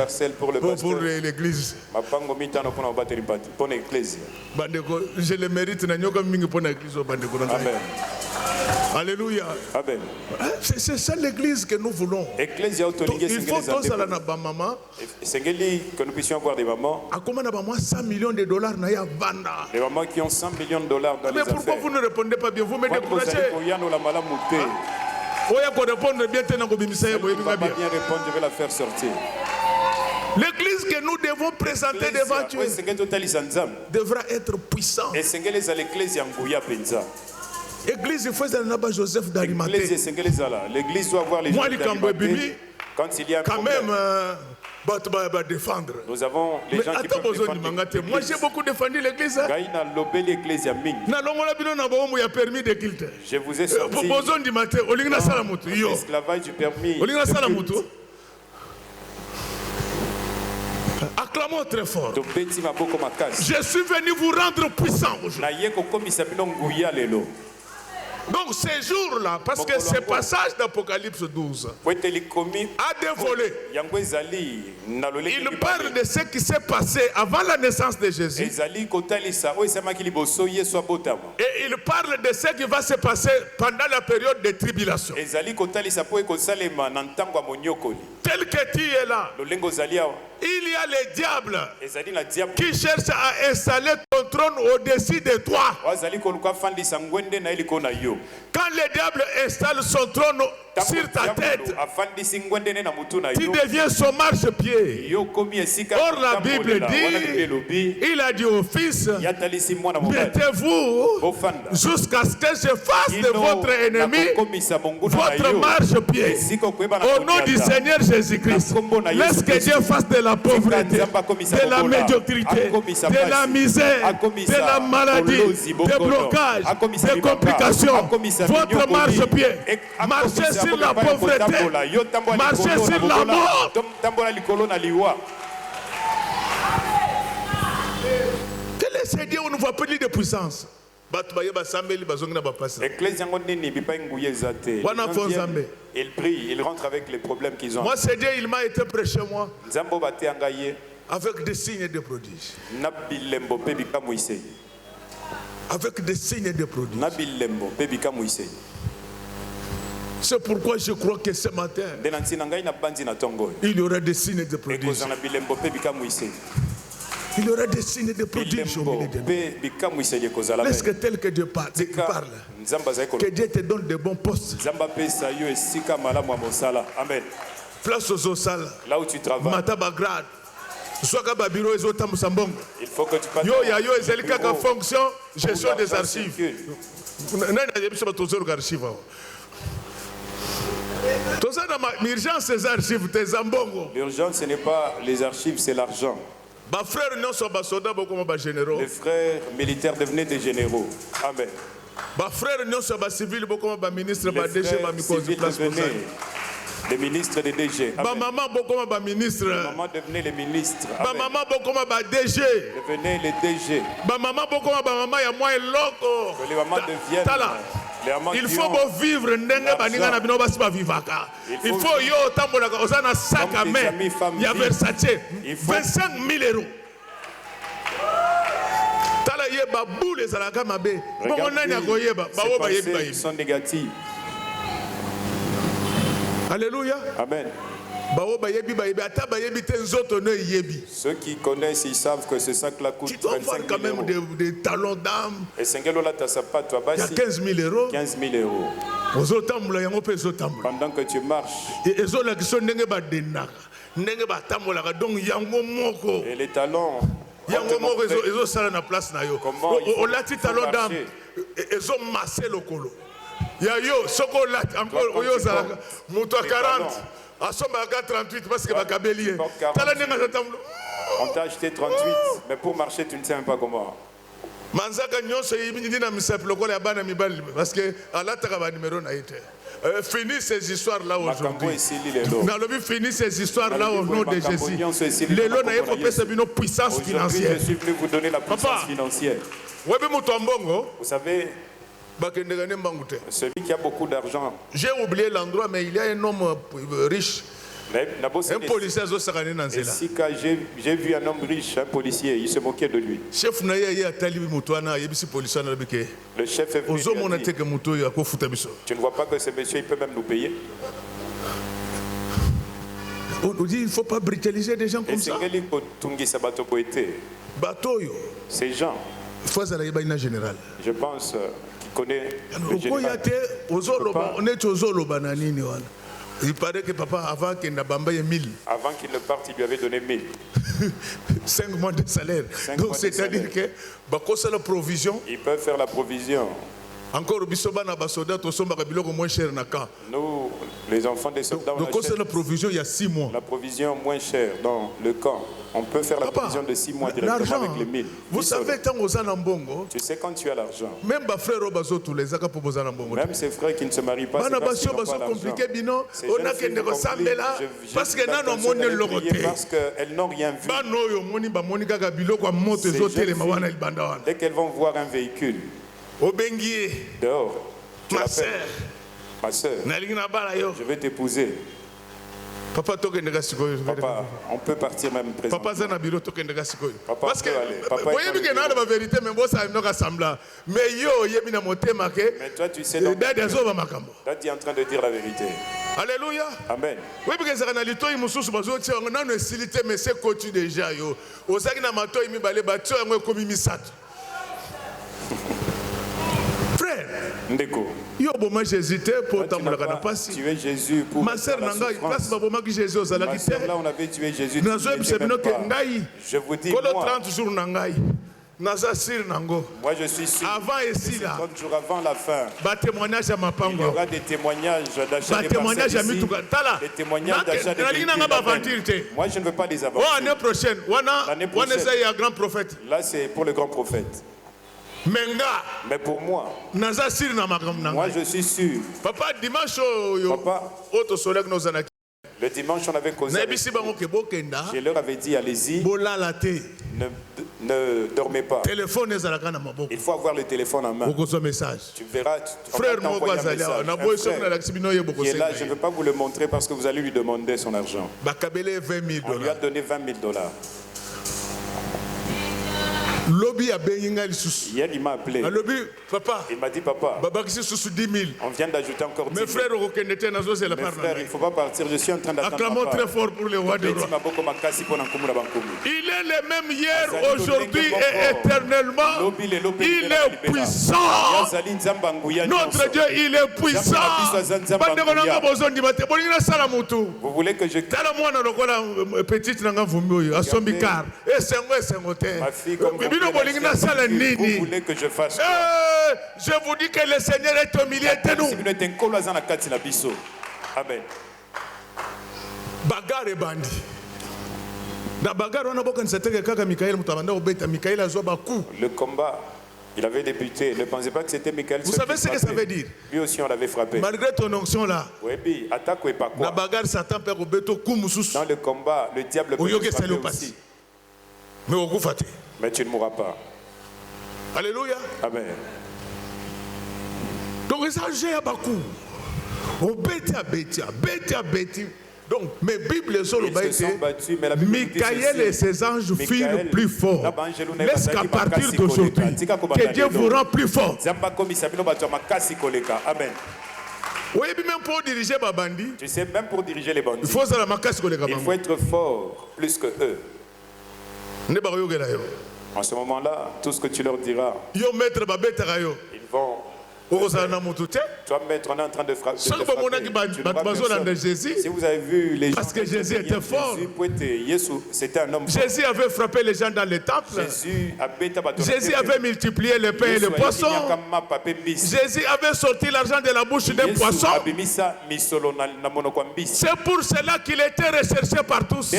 Je le mérite. Amen. Alléluia. Amen. C'est ça l'église que nous voulons. Il faut tous aller à maman. Que nous puissions avoir des mamans. 100 millions de dollars na ya vanda. Les mamans qui ont 100 millions de dollars dans les affaires. Mais pourquoi vous ne répondez pas bien? Vous me découragez. On va bien répondre, je vais la faire sortir. L'église que nous devons présenter devant Dieu devra être puissante. L'église, il faut que Joseph d'Arimathée. L'église doit avoir les gens d'Arimathée. Quand il y a un quand problème, même défendre. Nous avons les gens qui peuvent défendre l'église. Moi j'ai beaucoup défendu l'église. Je vous ai sorti l'esclavage du permis. Acclamons très fort. Je suis venu vous rendre puissant aujourd'hui. Donc ces jours-là, parce que ce passage d'Apocalypse 12 a des volets. Il parle de ce qui s'est passé avant la naissance de Jésus. Et il parle de ce qui va se passer pendant la période de tribulation. Tel que tu es là, il y a les diables qui cherchent à installer ton trône au-dessus de toi. Quand le diable installe son trône sur ta tête, tu deviens son marchepied. Or la Bible dit, il a dit au Fils, mettez-vous jusqu'à ce que je fasse de votre ennemi votre marchepied. Au nom du Seigneur Jésus-Christ, laisse que Dieu fasse de la pauvreté, de la médiocrité, de la misère, de la maladie, des blocages, des complications, votre marchepied. Marchez sur la pauvreté, marchez sur la mort. Quel est ce Dieu où on ne voit plus de puissance? Il prie, il rentre avec les problèmes qu'ils ont. Moi, c'est Dieu, il m'a été près chez moi avec des signes et des prodiges. Avec des signes et des prodiges. C'est pourquoi je crois que ce matin, il y aura des signes et des prodiges. Il y aura des signes et des prodiges au milieu de nous. Laisse que tel que Dieu parle, que Dieu te donne de bons postes. Amen. Place aux salles. Là où tu travailles. Matabagrad. Il faut que tu passes. Yo, fonction, gestion des archives. L'urgence, ce n'est pas les archives, c'est l'argent. Les frères militaires devenaient des généraux. Amen. Les frères civils devenaient les ministres des DG. Amen. Maman devenait les ministres. DG. Devenaient les DG. Que les mamans deviennent. Il faut vivre il faut yo tambolaka osana sac à main. Il y a Versace 25 000 euros. Tala yeba boule ezalaka mabe. Bongo nani akoyeba bawo bayebi sont négatifs. Alléluia. Amen. Ceux qui connaissent, ils savent que ce sac-là coûte 25 000 quand même des talons d'âme. Et il y a 15 000 euros. 15 000 euros. Pendant que tu marches. Et les talons. Comment à 38 parce que bakabelier. On t'a acheté 38, mais pour marcher, tu ne sais même pas comment. Manzaka nyonso yibindi na misape lokola ya bana mibali parce que alataka ba numéro na ite. Finis ces histoires là aujourd'hui. Dans le but finis ces histoires là au nom de Jésus. Les lots na yeko pesa bino puissance financière. Je suis venu vous donner la puissance financière. Vous savez, celui qui a beaucoup d'argent. J'ai oublié l'endroit, mais il y a un homme riche. Un policier. J'ai vu un homme riche, un policier, il se moquait de lui. Le chef est venu lui dire, tu ne vois pas que ce monsieur il peut même nous payer. On dit il ne faut pas brutaliser des gens comme ça. Ces gens, je pense qu'il connaît le général. Il paraît que papa, avant qu'il ne parte, il lui avait donné 1000. 5 mois de salaire. Donc c'est-à-dire que la provision. Ils peuvent faire la provision. Encore nous, les enfants des soldats, on achète la provision il y a 6 mois. La provision moins chère dans le camp. On peut faire la provision de 6 mois directement avec les 1000. Vous savez, quand vous êtes en bongo, tu sais quand tu as l'argent. Même ces frères qui ne se marient pas, parce qu'ils n'ont pas l'argent. Parce qu'elles n'ont rien vu. Dès qu'elles vont voir un véhicule, dehors, ma sœur, je vais t'épouser. Papa, on peut partir même présent. Papa, c'est un bureau. Parce que, voyez bien que la vérité, mais moi, ça me ressemble. Mais toi, tu sais, donc, toi, tu es en train de dire la vérité. Alléluia. Amen. Oui, parce que c'est un mususu bazotia on a une facilité mais c'est coach déjà yo. Osaki na mato imi balé batio yango ekomi misato. Frère. Ndeko. Yo boma j'hésitais pour tambolaka na pasi. Tu es Jésus pour ma sœur nanga place ba boma ki Jésus ozalaki te. Là on avait tué Jésus. Je vous dis moi. 30 jours nangai. Moi je suis sûr. Avant ici là. 30 jours avant la fin. Témoignage à ma pango. Il y aura des témoignages d'achat. Des témoignages d'achat. Moi je ne veux pas les avancer. L'année prochaine. L'année prochaine. Il y a un grand prophète. Là c'est pour le grand prophète. Mais pour moi, moi je suis sûr. Papa dimanche Papa, le dimanche on avait causé. Je leur avais dit allez-y. Ne dormez pas. Il faut avoir le téléphone en main. Tu verras. Frère, qui est là, je ne veux pas vous le montrer parce que vous allez lui demander son argent. On lui a donné $20,000. Hier, il m'a appelé. Il m'a dit, papa, on vient d'ajouter encore 10 000. Mes frères, il ne faut pas partir. Je suis en train d'attendre. Acclamons très fort pour le roi des rois. Il est le même hier, aujourd'hui et éternellement. Il est puissant. Notre Dieu, il est puissant. Vous voulez que je... Ma fille, comme vous voulez que je fasse quoi? Je vous dis que le Seigneur est au milieu de nous. Amen. Bagarre et bandit. Le combat, il avait débuté. Ne pensez pas que c'était Michael. Vous savez ce que ça veut dire? Lui aussi, on l'avait frappé. Malgré ton onction là, Oui, attaque ou pas quoi. Dans le combat, le diable peut te frapper aussi. Mais tu ne mourras pas. Alléluia. Amen. Donc ça j'ai à Bakou. On bêti. Donc, mes Bibles sont le Michael et ses anges firent plus fort. Laisse qu'à partir d'aujourd'hui, que Dieu vous rend plus fort. Amen. Oui, même pour diriger Babandi, tu sais, même pour diriger les bandits, il faut être fort plus que eux. En ce moment-là, tout ce que tu leur diras, ils vont. Toi, maître, on est en train de frapper. Si vous avez vu les gens, parce que Jésus était fort. C'était un homme fort. Jésus avait frappé les gens dans le temple. Jésus avait multiplié les pains et les poissons. Jésus avait sorti l'argent de la bouche d'un poisson. C'est pour cela qu'il était recherché par tous.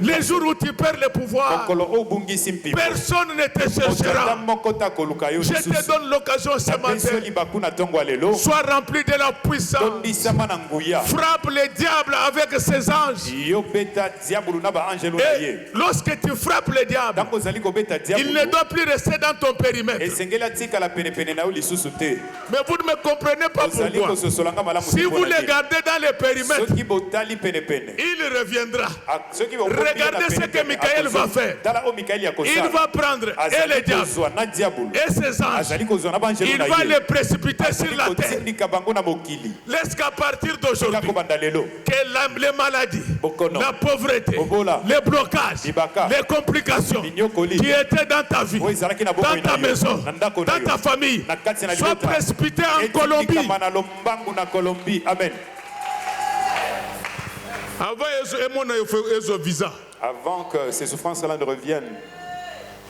Les jours où tu perds le pouvoir, personne ne te cherchera. Je te donne l'occasion ce matin. Sois rempli de la puissance. Frappe le diable avec ses anges. Et lorsque tu frappes le diable, il ne doit plus rester dans ton périmètre. Mais vous ne me comprenez pas pourquoi. Si vous le gardez dans le périmètre, il reviendra. Regardez ce que Michael va faire. Il va prendre et le diable et ses anges. Il va les précipiter sur la terre. Laisse qu'à partir d'aujourd'hui, que les maladies, la pauvreté, les blocages, les complications qui étaient dans ta vie, dans ta maison, dans ta famille, soient précipités en Colombie. Amen. Avant que ces souffrances-là ne reviennent,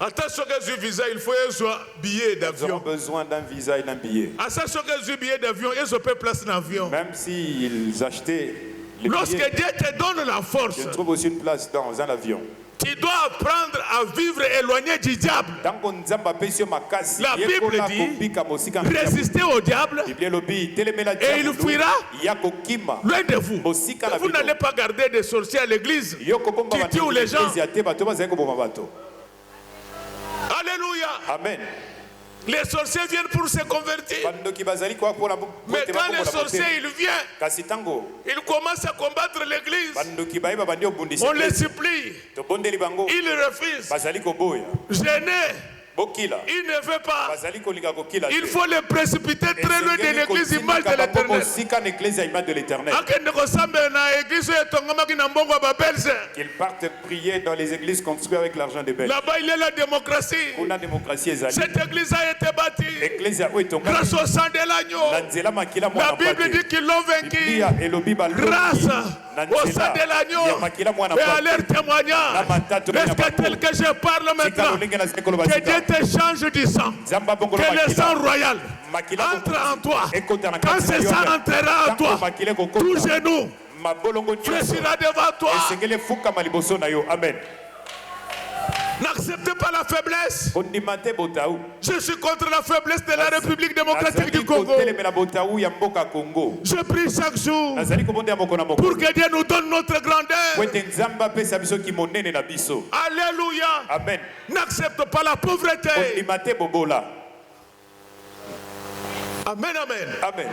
attention que visa, il faut un billet d'avion. Ils ont besoin d'un visa et d'un billet. Attention que billet d'avion, ils ont place dans l'avion. Même s'ils achetaient les lorsque Dieu te donne la force, tu trouves aussi une place dans un avion. Tu dois apprendre à vivre éloigné du diable. La Bible dit résister au diable et il fuira loin de vous. Vous n'allez pas garder des sorciers à l'église qui tuent les gens. Alléluia. Amen. Les sorciers viennent pour se convertir. Mais quand les sorciers ils viennent, ils commencent à combattre l'église. On les supplie. Ils refusent. Gênés. Il ne veut pas. Il faut les précipiter très loin de l'église image de l'éternel. Qu'ils partent prier dans les églises construites avec l'argent des bêtes. Là-bas, il y a la démocratie. Cette église a été bâtie grâce au sang de l'agneau. La Bible dit qu'ils l'ont vaincu grâce au sang de l'agneau et à leur témoignage. Est-ce que tel que je parle maintenant, que Dieu te change du sang, que le sang royal entre en toi. Quand ce sang entrera en toi, tout genou fléchira devant toi. Amen. N'acceptez pas la faiblesse. Je suis contre la faiblesse de la République démocratique du Congo. Je prie chaque jour pour que Dieu nous donne notre grandeur. Alléluia. Amen. N'accepte pas la pauvreté. Amen, amen. Amen.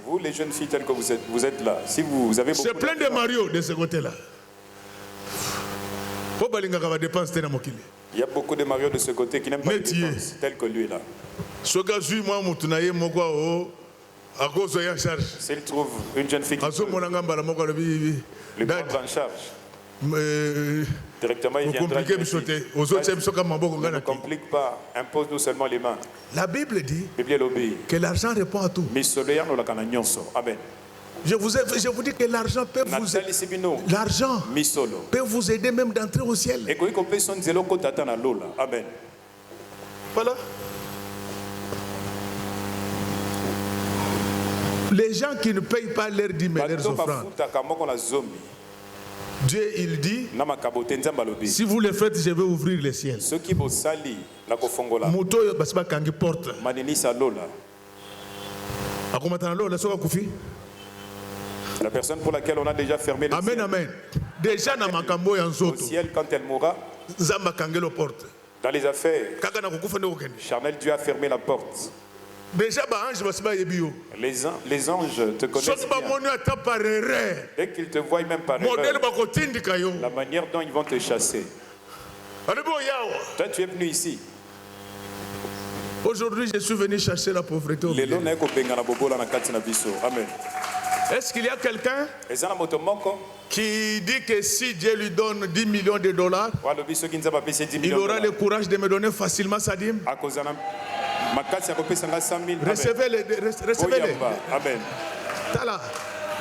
Vous les jeunes filles telles que vous êtes là. Si vous avez beaucoup. C'est plein de Mario de ce côté-là. Il y a beaucoup de Mario de ce côté qui n'aiment pas les dépenses, tel que lui là. S'il trouve une jeune fille qui peut le prendre en charge, directement il viendra. Ne complique pas, impose-nous seulement les mains. La Bible dit que l'argent répond à tout. Amen. Je vous dis que l'argent peut vous aider même d'entrer au ciel. Amen. Voilà. Les gens qui ne payent pas leurs dîmes et leurs offrandes, Dieu il dit, si vous le faites, je vais ouvrir les ciels. Moto basba kangi porte. La personne pour laquelle on a déjà fermé le amen, ciel. amen. Déjà na makambo ya Au nzoto. ciel, quand elle mourra, Zamba kangelo porte. dans les affaires Kaka na kukufa ndo kokende. charnelles, Dieu a fermé la porte. Déjà ba ange basba yebio. Les anges te connaissent Soki ba bien. moni ata par erreur. Dès qu'ils te voient même par Modèle erreur, ba kotindika yo. la manière dont ils vont te chasser. Alebo yawa. Toi, tu es venu ici. Aujourd'hui, je suis venu chercher la pauvreté au Lelo milieu. na eko benga na bobola na kati na biso. Amen. Est-ce qu'il y a quelqu'un Ezana moto moko qui dit que si Dieu lui donne 10 millions de dollars, walo biso ki nzaba pese 10 il millions. aura le courage de me donner facilement sa dîme? Akozana makasi akopesa nga 100 000. Recevez-les. Recevez-les. Amen. Tala.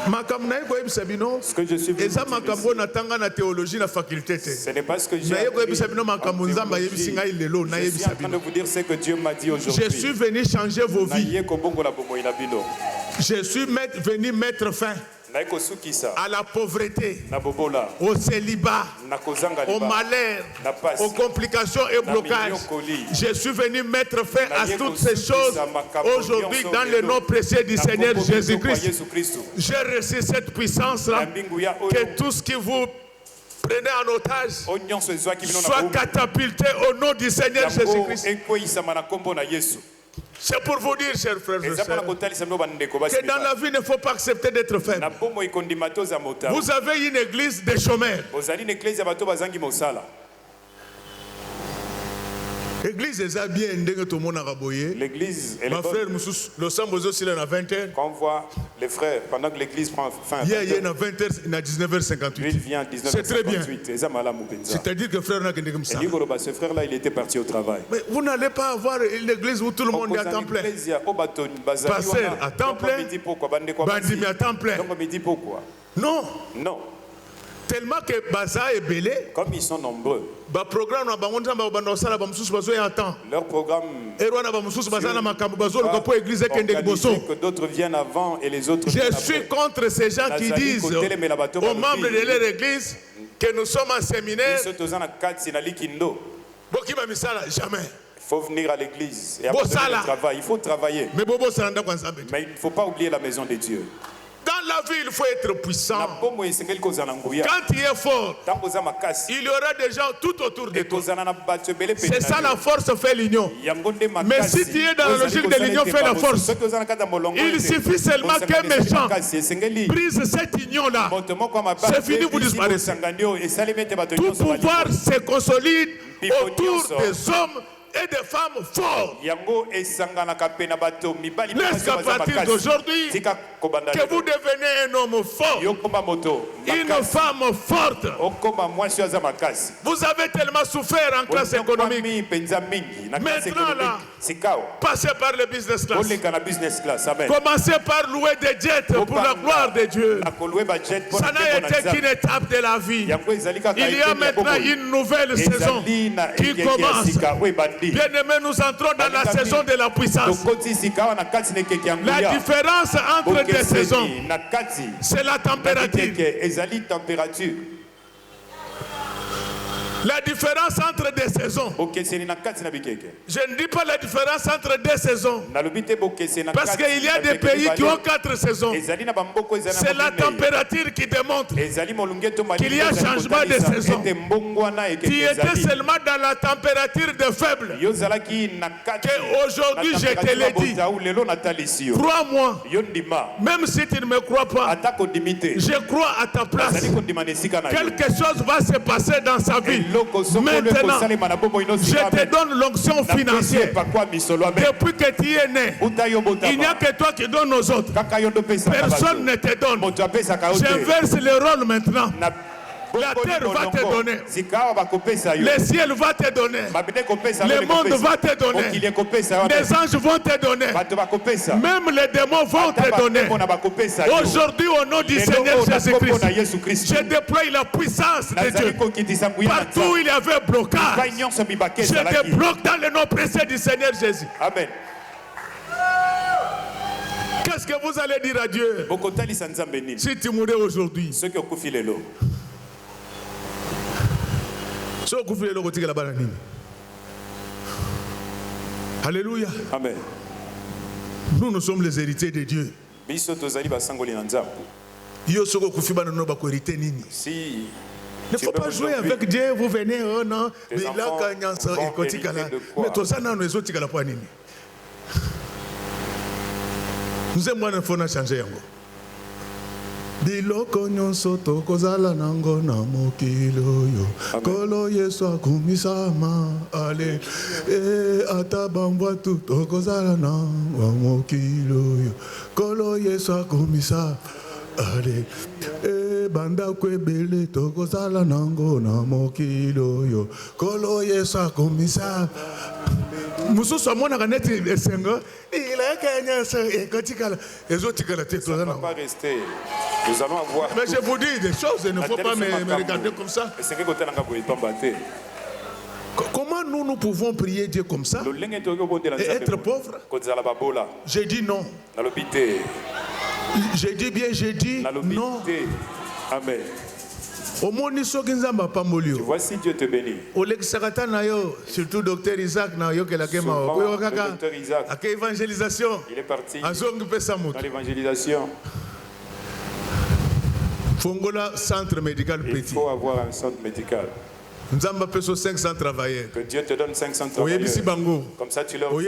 Makambo na ye koyebisa bino Ce que je suis venu eza dire makambo ici, natanga na théologie na faculté te. ce n'est pas ce que j'ai Na ye koyebisa bino appris en makambo nzambe ayebisi théologie. ngai lelo Je suis nayebisa en train de bino. vous dire ce que Dieu m'a dit aujourd'hui. Je suis venu changer vos vies. Naye kobongola bomoi na bino. Je suis venu mettre fin Naye kosukisa à la pauvreté, na bobola au célibat, na kozanga au liba malheur, na pasi aux complications et blocages. Je suis venu mettre fin à toutes ces choses aujourd'hui dans le nom précieux du Seigneur Jésus-Christ. J'ai reçu cette puissance-là, que tout ce qui vous prenez en otage soit catapulté au nom du Seigneur Jésus-Christ. C'est pour vous dire, chers frères et sœurs, que dans la vie, il ne faut pas accepter d'être faible. Vous avez une église des chômeurs. L'église est bien ndenge tout le monde a raboyé. L'église, elle Ma est bonne. frère Moussous, le sang aussi il est à 20h. Quand on voit les frères, pendant que l'église prend fin à Hier, il est 20h, à 20h, il est à lui, 19h58. il vient à 19h58. C'est très bien. C'est C'est-à-dire que frère n'a qu'un comme ça. ce frère-là, il était parti au travail. Mais vous n'allez pas avoir une église où tout le monde est à temps plein. Pasteur à temps plein, bandimi à temps plein. Non, Non, tellement que Baza est belé, comme ils sont nombreux, ba programme na bango nzamba banda sala ba mususu bazo ya temps. leur programme Erwa na ba mususu baza na makambo bazo le ko église kende organisé liboso. que d'autres viennent avant et les autres Je viennent suis après. contre ces gens qui disent aux membres de leur église que nous sommes en séminaire. Ceux qui sont en Katsi, na Likindo, Bokima misala jamais. il faut venir à l'église et Bon, abandonner ça, là. le travail. Il faut travailler. Mais bobo saranda kwa nzambe. Mais il ne faut pas oublier la maison de Dieu. Dans la vie, il faut être puissant. Na pomo esengeli kozala nguya. Quand tu es fort, Tango za makasi. il y aura des gens tout autour de Et toi. kozala na bato ebele pene C'est na ça yo. la force fait l'union. Yango nde makasi. Mais si tu es dans la logique de l'union, fais la force. Soki oza na kati ya molongo Il ete, suffit seulement kozanga qu'un esengeli méchant makasi, esengeli brise cette union-là moto moko ya mabanga C'est fini, vous ebisi disparaissez. bosangani oyo, esalemi ete bato tout nyonso pouvoir balingo. se consolide autour nyonso. des hommes et des femmes forts. Yango esanganaka pe na bato mibali N'est-ce qu'à partir d'aujourd'hui, tika kobanda que vous devenez un homme fort, yo komba moto une makasi. femme forte. Okoma mwasi oyo aza makasi. Vous avez tellement souffert en classe économique. Okwami penza mingi na classe Maintenant, là, économique. Sikao Passez par le business class. oleka na business class. Amen. Commencez par louer des jets pour la gloire de Dieu. Nakoluwe ba jet pour Ça na n'a tembo na été qu'une Nzambe. étape de la vie. Yango ezali kaka Il y a eteni ya maintenant bomoi. une nouvelle saison Ezali na qui ekeke ya commence. sika oyo ebandi. Bien-aimés, nous entrons dans la saison de la puissance. Tokoti sika awa na kati na ekeke ya La nguya. différence entre des saisons, Bokeseni na kati c'est la na température. ekeke ezali température. La différence entre des saisons. Bokeseni na kati na bikeke. Je ne dis pas la différence entre deux saisons. Nalobi te bokeseni na Parce kati qu'il y a na des bikeke pays qui mibale. ont 4 saisons. Ezali na bamboko ezali na C'est la mokili. température qui démontre Ezali molunge to malili qu'il y a ezali changement de kotalisa saison. ete mbongwana ekeke qui était ezali. seulement dans la température de faible. Yo zalaki na kati Qu'aujourd'hui, na je te température l'ai dit. ya bota, ou lelo natalisi yo. Crois-moi, Yo ndima même si tu ne me crois pas, ata kondimi te. je crois à ta place. Azali kondima na esika na yo. Quelque chose va se passer dans sa vie. Eloko soko le Maintenant, kosalema na bomoi no je sika te amen. donne l'onction Na pesi financière. epakwa misolo amen. Depuis que tu es né, Uta yo botama. il n'y a que toi qui donnes aux autres. Kaka yo ndo pesa na bato. Personne ne te donne. Moto apesaka yo te. J'inverse le rôle maintenant. Na La bokoli terre va te molongo. donner. Sika awa bakopesa yo. Le ciel va te donner. Mabine kopesa Le yo, monde kopesa. va te donner. Mokili ekopesa yo, amen. Les anges vont te donner. Bato bakopesa. Même les démons vont Ata te donner. bakoko na bakopesa yo. Aujourd'hui, au nom du Lelo Seigneur oyo na kombo na Jésus-Christ, Yesu Kristo. je déploie la puissance de Nazali Dieu. kokitisa nguya na Partout où Nzambe. il y avait Epai blocage, nyonso mibake je ezalaki. débloque dans le nom précieux du Seigneur Jésus. Amen. Qu'est-ce que vous allez dire à Dieu si tu mourais aujourd'hui? Alléluia. Amen. Nous sommes les héritiers de Dieu. Si ne faut pas jouer avec Dieu, vous venez, oh non, mais là, nous avons changé. Biloko nyonso tokozala nango na mokilo yo kolo Yesu akumisama ale ata bambwa tu tokozala na mokilo yo kolo Yesu akumisa ale banda kwebele tokozala nango na mokilo yo kolo Yesu akumisa mususu amonaka neti esengo ilakanya sa ekotikala ezotikala te tozana pas rester. Nous allons avoir. Mais je vous dis des choses, il ne faut pas me regarder comme ça. Comment nous pouvons prier Dieu comme ça et être pauvres? J'ai dit non. J'ai dit bien, j'ai dit non. Amen. Voici Dieu te bénit. Surtout docteur Isaac, évangélisation. Il est parti dans l'évangélisation. Fongola centre médical petit. Il faut avoir un centre médical. Que Dieu te donne 500 travailleurs. Comme ça tu leur dis.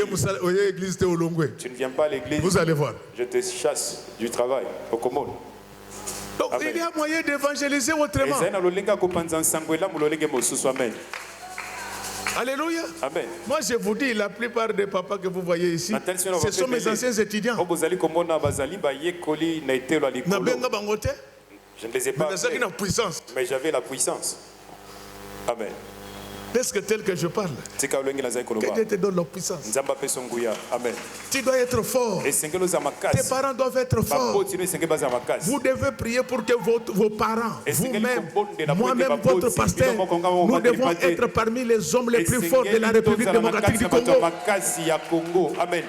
Tu ne viens pas à l'église. Vous allez voir. Je te chasse du travail au Komoro. Donc il y a moyen d'évangéliser autrement. Alléluia. Amen. Moi je vous dis, la plupart des papas que vous voyez ici, ce sont mes anciens étudiants. Je ne les ai pas appelés, mais j'avais la puissance. Amen. Est-ce que tel que je parle, que Dieu te donne la puissance? Amen. Tu dois être fort. Tes parents doivent être forts. Vous devez prier pour que vos parents, vous-même, moi-même, votre pasteur, nous devons être parmi les hommes les plus forts de la République démocratique du Congo. Amen.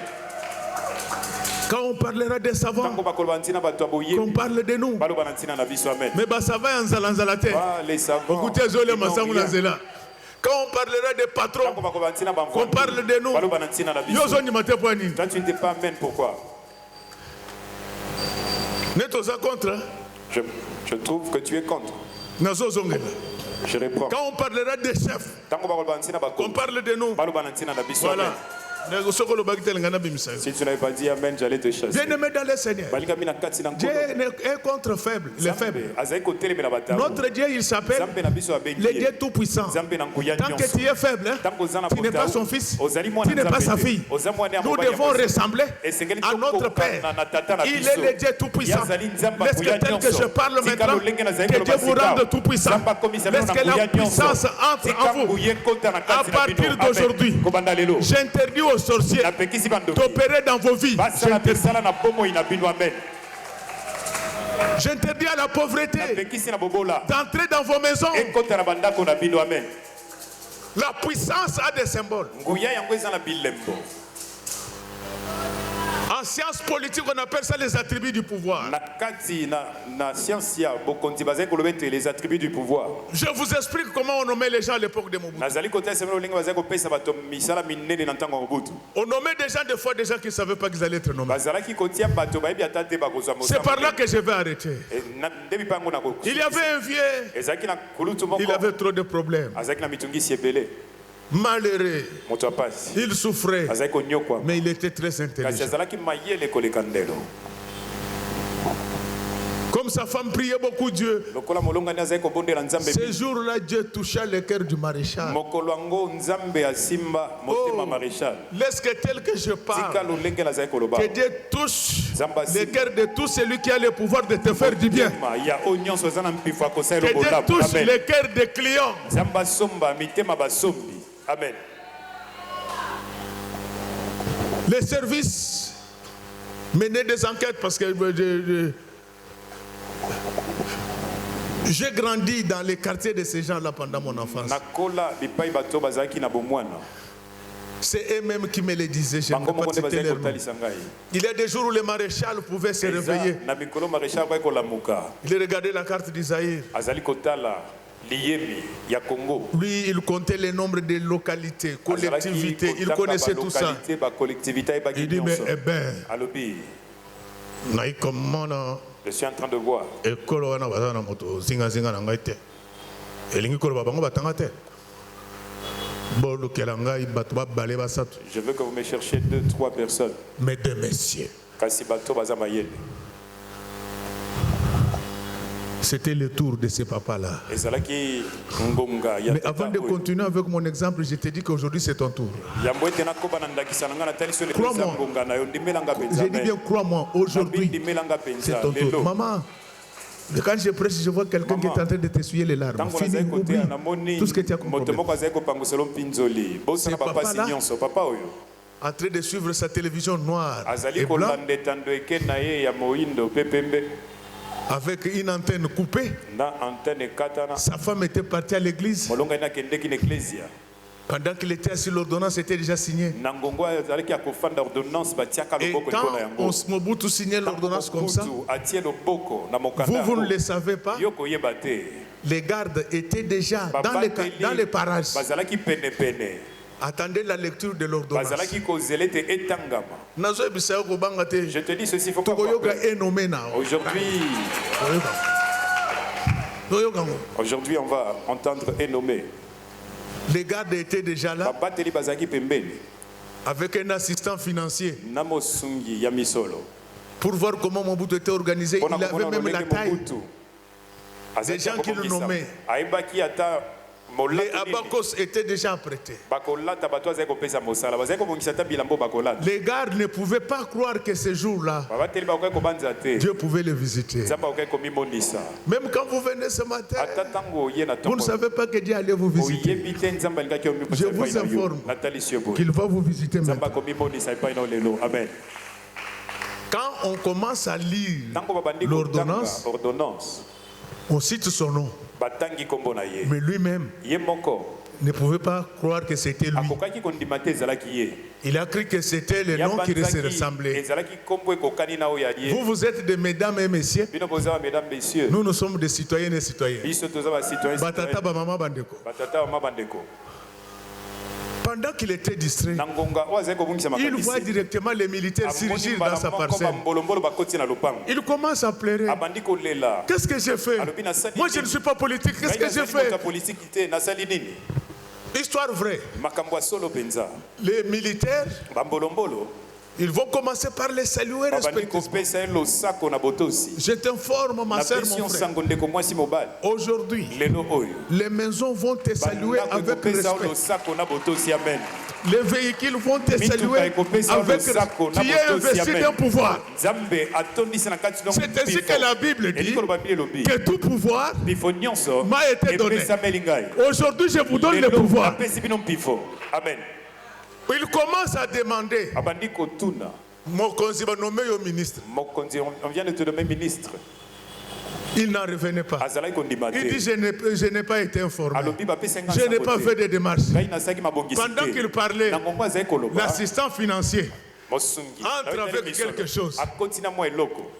Quand on parlera des savants, qu'on parle de nous. Mais ça va en zalanzalate. Écoutez, quand on parlera des patrons, qu'on parle de nous. Toi, tu n'étais pas amen, pourquoi? Je trouve que tu es contre. Je reprends. Quand on parlera des chefs, qu'on parle de nous. Voilà. Si tu n'avais pas dit amen, j'allais te chasser. Bien-aimé dans le Seigneur, Dieu est contre les faibles. Notre Dieu, il s'appelle le Dieu tout-puissant. Tant que tu es faible, tu n'es pas son fils, tu n'es pas sa fille. Nous devons ressembler à notre Père. Il est le Dieu tout-puissant. Laisse que tel que je parle maintenant, que Dieu vous rende tout-puissant. Laisse que la puissance entre en vous. À partir d'aujourd'hui, j'interdis aux sorciers d'opérer dans vos vies. J'interdis à la pauvreté d'entrer dans vos maisons. La puissance a des symboles. En sciences politiques, on appelle ça les attributs du pouvoir. Les attributs du pouvoir. Je vous explique comment on nommait les gens à l'époque de Mobutu. On nommait des gens, des fois, des gens qui ne savaient pas qu'ils allaient être nommés. C'est par là que je vais arrêter. Il y avait un vieux, il avait trop de problèmes. Malheureux, il souffrait, mais il était très intelligent. Comme sa femme priait beaucoup Dieu, ce jour-là, Dieu toucha le cœur du maréchal. Laisse que tel que je parle, que Dieu touche le cœur de tout celui qui a le pouvoir de te faire du bien. Que Dieu touche le cœur des clients. Amen. Les services menaient des enquêtes parce que j'ai grandi dans les quartiers de ces gens-là pendant mon enfance. C'est eux-mêmes qui me le disaient. Je ne peux pas citer leur nom. Il y a des jours où le maréchal pouvait se réveiller. Il regardait la carte d'Isaïe. Lui, il comptait le nombre de localités, collectivités. Il connaissait tout ça. Il dit, mais eh ben, je suis en train de voir. Je veux que vous me cherchiez 2-3 personnes. Mesdames, messieurs. C'était le tour de ce papa-là. Mais avant de continuer avec mon exemple, je te dis qu'aujourd'hui c'est ton tour. Crois-moi. J'ai dit bien, crois-moi, aujourd'hui c'est ton tour. Maman, quand je prêche, je vois quelqu'un qui est en train de t'essuyer les larmes. Fini, oublie tout ce que tu as compris. Ce papa-là, en train de suivre sa télévision noire et blanc, avec une antenne coupée. Sa femme était partie à l'église. Pendant qu'il était assis, l'ordonnance était déjà signée. Et quand Mobutu signait l'ordonnance comme ça, vous ne le savez pas, les gardes étaient déjà dans les parages. Attendez la lecture de l'ordonnance. Je te dis ceci, il faut pas aujourd'hui, on va entendre et nommer. Les gardes étaient déjà là avec un assistant financier pour voir comment Mobutu était organisé. Il avait même la taille des gens qui le nommaient. Les abakos étaient déjà apprêtés. Les gardes ne pouvaient pas croire que ce jour-là, Dieu pouvait les visiter. Même quand vous venez ce matin, vous ne savez pas que Dieu allait vous visiter. Je vous informe qu'il va vous visiter maintenant. Quand on commence à lire l'ordonnance, on cite son nom. Mais lui-même ne pouvait pas croire que c'était lui. Il a cru que c'était le nom qui se ressemblait. Vous êtes des mesdames et messieurs. Nous sommes des citoyennes et citoyens. Batata ba mama bandeko. Pendant qu'il était distrait, il voit directement les militaires surgir dans sa parcelle. Il commence à pleurer. Qu'est-ce que j'ai fait? Moi je ne suis pas politique. Qu'est-ce que j'ai fait? Histoire vraie. Les militaires, ils vont commencer par les saluer respectivement. Je t'informe, ma soeur, mon frère. Aujourd'hui, les maisons vont te saluer avec respect. Les véhicules vont te saluer avec respect. Tu es investi d'un pouvoir. C'est ainsi que la Bible dit que tout pouvoir m'a été donné. Aujourd'hui, je vous donne le pouvoir. Amen. Il commence à demander. On vient de te nommer ministre. Il n'en revenait pas. Il dit je n'ai pas été informé. Je n'ai pas fait de démarches. Pendant qu'il parlait, l'assistant financier entre avec quelque chose.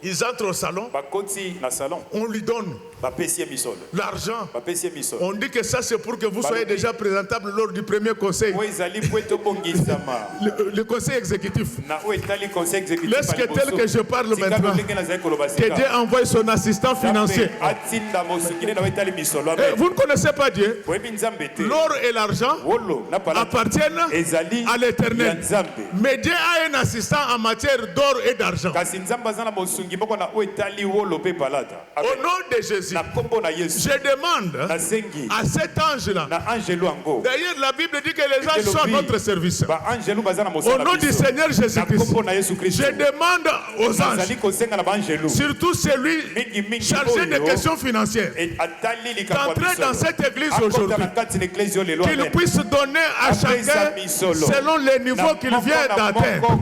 Ils entrent au salon. On lui donne l'argent. On dit que ça c'est pour que vous soyez déjà présentable lors du premier conseil. Le conseil exécutif. Laisse que tel que je parle maintenant, que Dieu envoie son assistant financier. Vous ne connaissez pas Dieu. L'or et l'argent appartiennent à l'Éternel. Mais Dieu a un assistant en matière d'or et d'argent. Au nom de Jésus, je demande à cet ange-là. D'ailleurs, la Bible dit que les anges sont à notre service. Au nom du Seigneur Jésus-Christ, je demande aux anges, surtout celui chargé de questions financières, d'entrer dans cette église aujourd'hui, qu'il puisse donner à chacun selon les niveaux qu'il vient d'atteindre.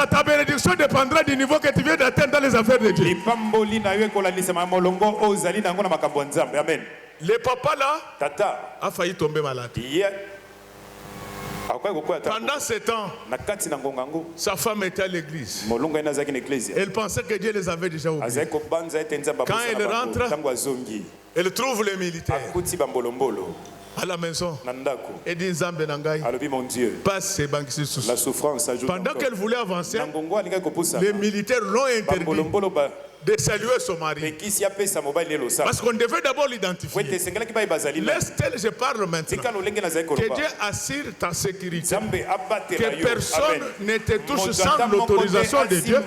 Ta bénédiction dépendra du niveau que tu viens d'atteindre dans les affaires de Dieu. Le papa là a failli tomber malade. Pendant ce temps, sa femme était à l'église. Elle pensait que Dieu les avait déjà oubliés. Quand elle rentre, elle trouve les militaires à la maison. Elle dit Nzambe Nangai, mon Dieu, passe ces banques sur la souffrance ajoute. Pendant qu'elle voulait avancer, les militaires l'ont interdit de saluer son mari. Parce qu'on devait d'abord l'identifier. Laisse-t-elle, je parle maintenant. Que Dieu assure ta sécurité. Que personne ne te touche sans l'autorisation de Dieu.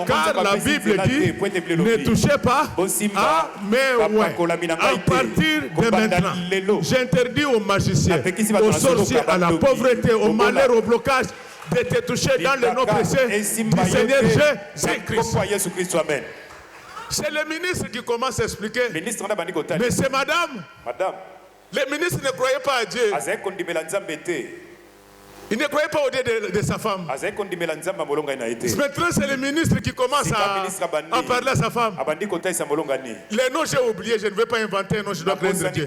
Car la Bible dit, ne touchez pas à mes ouais. À partir de maintenant, j'interdis aux magiciens, aux sorciers, à la pauvreté, au malheur, au blocage, de te toucher dans le nom précieux du Seigneur Jésus-Christ. C'est le ministre qui commence à expliquer. Mais c'est madame. Le ministre ne croyait pas à Dieu. Il ne croyait pas au Dieu de sa femme. Maintenant, c'est le ministre qui commence à parler à sa femme. Les noms, j'ai oublié. Je ne vais pas inventer un nom. Je dois prendre Dieu.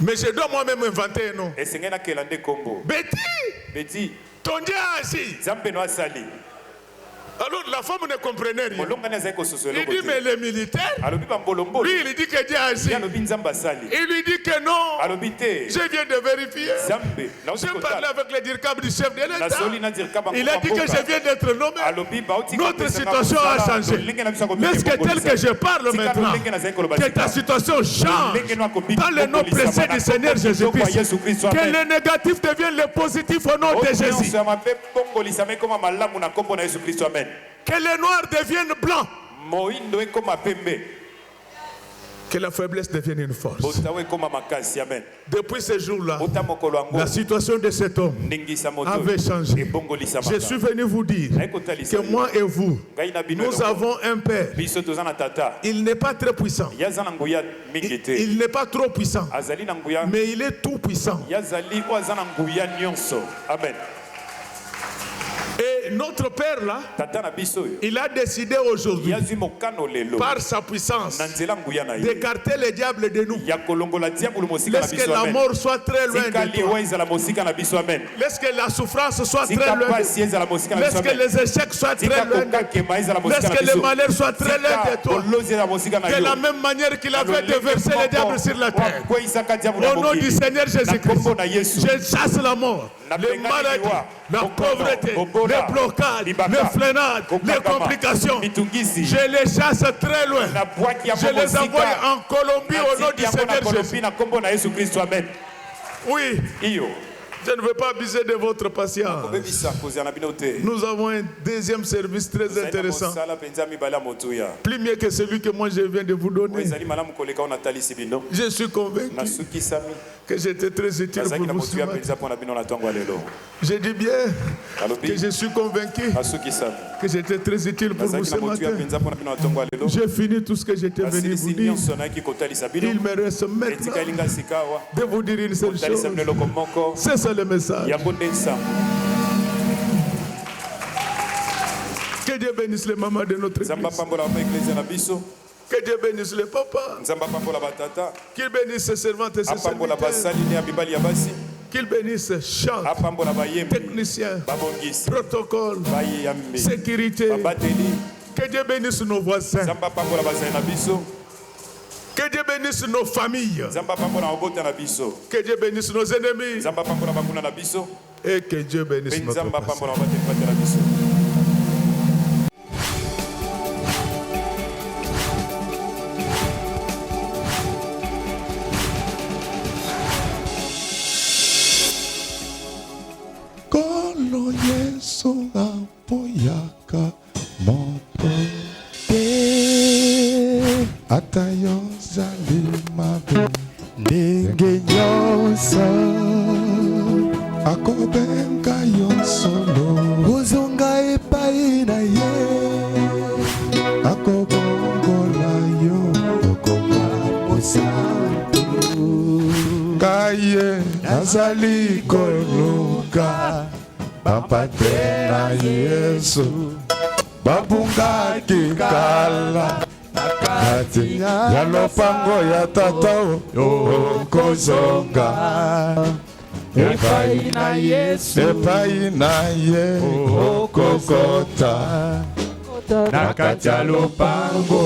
Mais je dois moi-même inventer un nom. Betty, ton Dieu a agi. Alors la femme ne comprenait rien. Il dit mais les militaires, lui il dit que Dieu a agi. Il lui dit que non. Je viens de vérifier. J'ai parlé avec le directeur du chef de l'État. Il a dit que je viens d'être nommé. Notre situation a changé. Est-ce que tel que je parle maintenant, que ta situation change dans le nom précieux du Seigneur Jésus-Christ, que le négatif devienne le positif au nom de Jésus. Que les noirs deviennent blancs. Que la faiblesse devienne une force. Depuis ce jour-là, la situation de cet homme avait changé. Je suis venu vous dire que moi et vous, nous avons un Père. Il n'est pas très puissant. Il n'est pas trop puissant. Mais il est tout puissant. Amen. Et notre Père là, il a décidé aujourd'hui, par sa puissance, d'écarter le diable de nous. Laisse que la mort soit très loin de toi. Laisse que la souffrance soit très loin de toi. Laisse que les échecs soient très loin de toi. Laisse que le malheur soit très loin de toi. De la même manière qu'il avait déversé le diable sur la terre. Au nom du Seigneur Jésus-Christ, je chasse la mort, les maladies, la pauvreté, les blocages, les freinades, les complications. Je les chasse très loin. Je les envoie en Colombie au nom du Seigneur Jésus. Oui. Je ne veux pas abuser de votre patience. Nous avons un deuxième service très intéressant. Plus mieux que celui que moi je viens de vous donner. Je suis convaincu que j'étais très utile pour vous ce matin. Je dis bien que je suis convaincu que j'étais très utile pour vous ce matin. J'ai fini tout ce que j'étais venu vous dire. Il me reste maintenant de vous dire une seule chose. C'est ça le message. Que Dieu bénisse les mamans de notre église. Que Dieu bénisse les papas. Qu'il bénisse ses servantes et ses serviteurs. Qu'il bénisse chant, technicien, protocole, sécurité. Que Dieu bénisse nos voisins. Que Dieu bénisse nos familles. Que Dieu bénisse nos ennemis. Et que Dieu bénisse notre passé. Kolo Yesu apoyaka moto te atayo zalimabe ndenge nyonso akobenga yo solo ozonga epai na ye akobongola yo okoma posantu kaye nazali koluka bapate na Yesu babungaki kala kati ya lopango ya tata okozonga epai na Yesu, epai na ye okokota na kati ya lopango.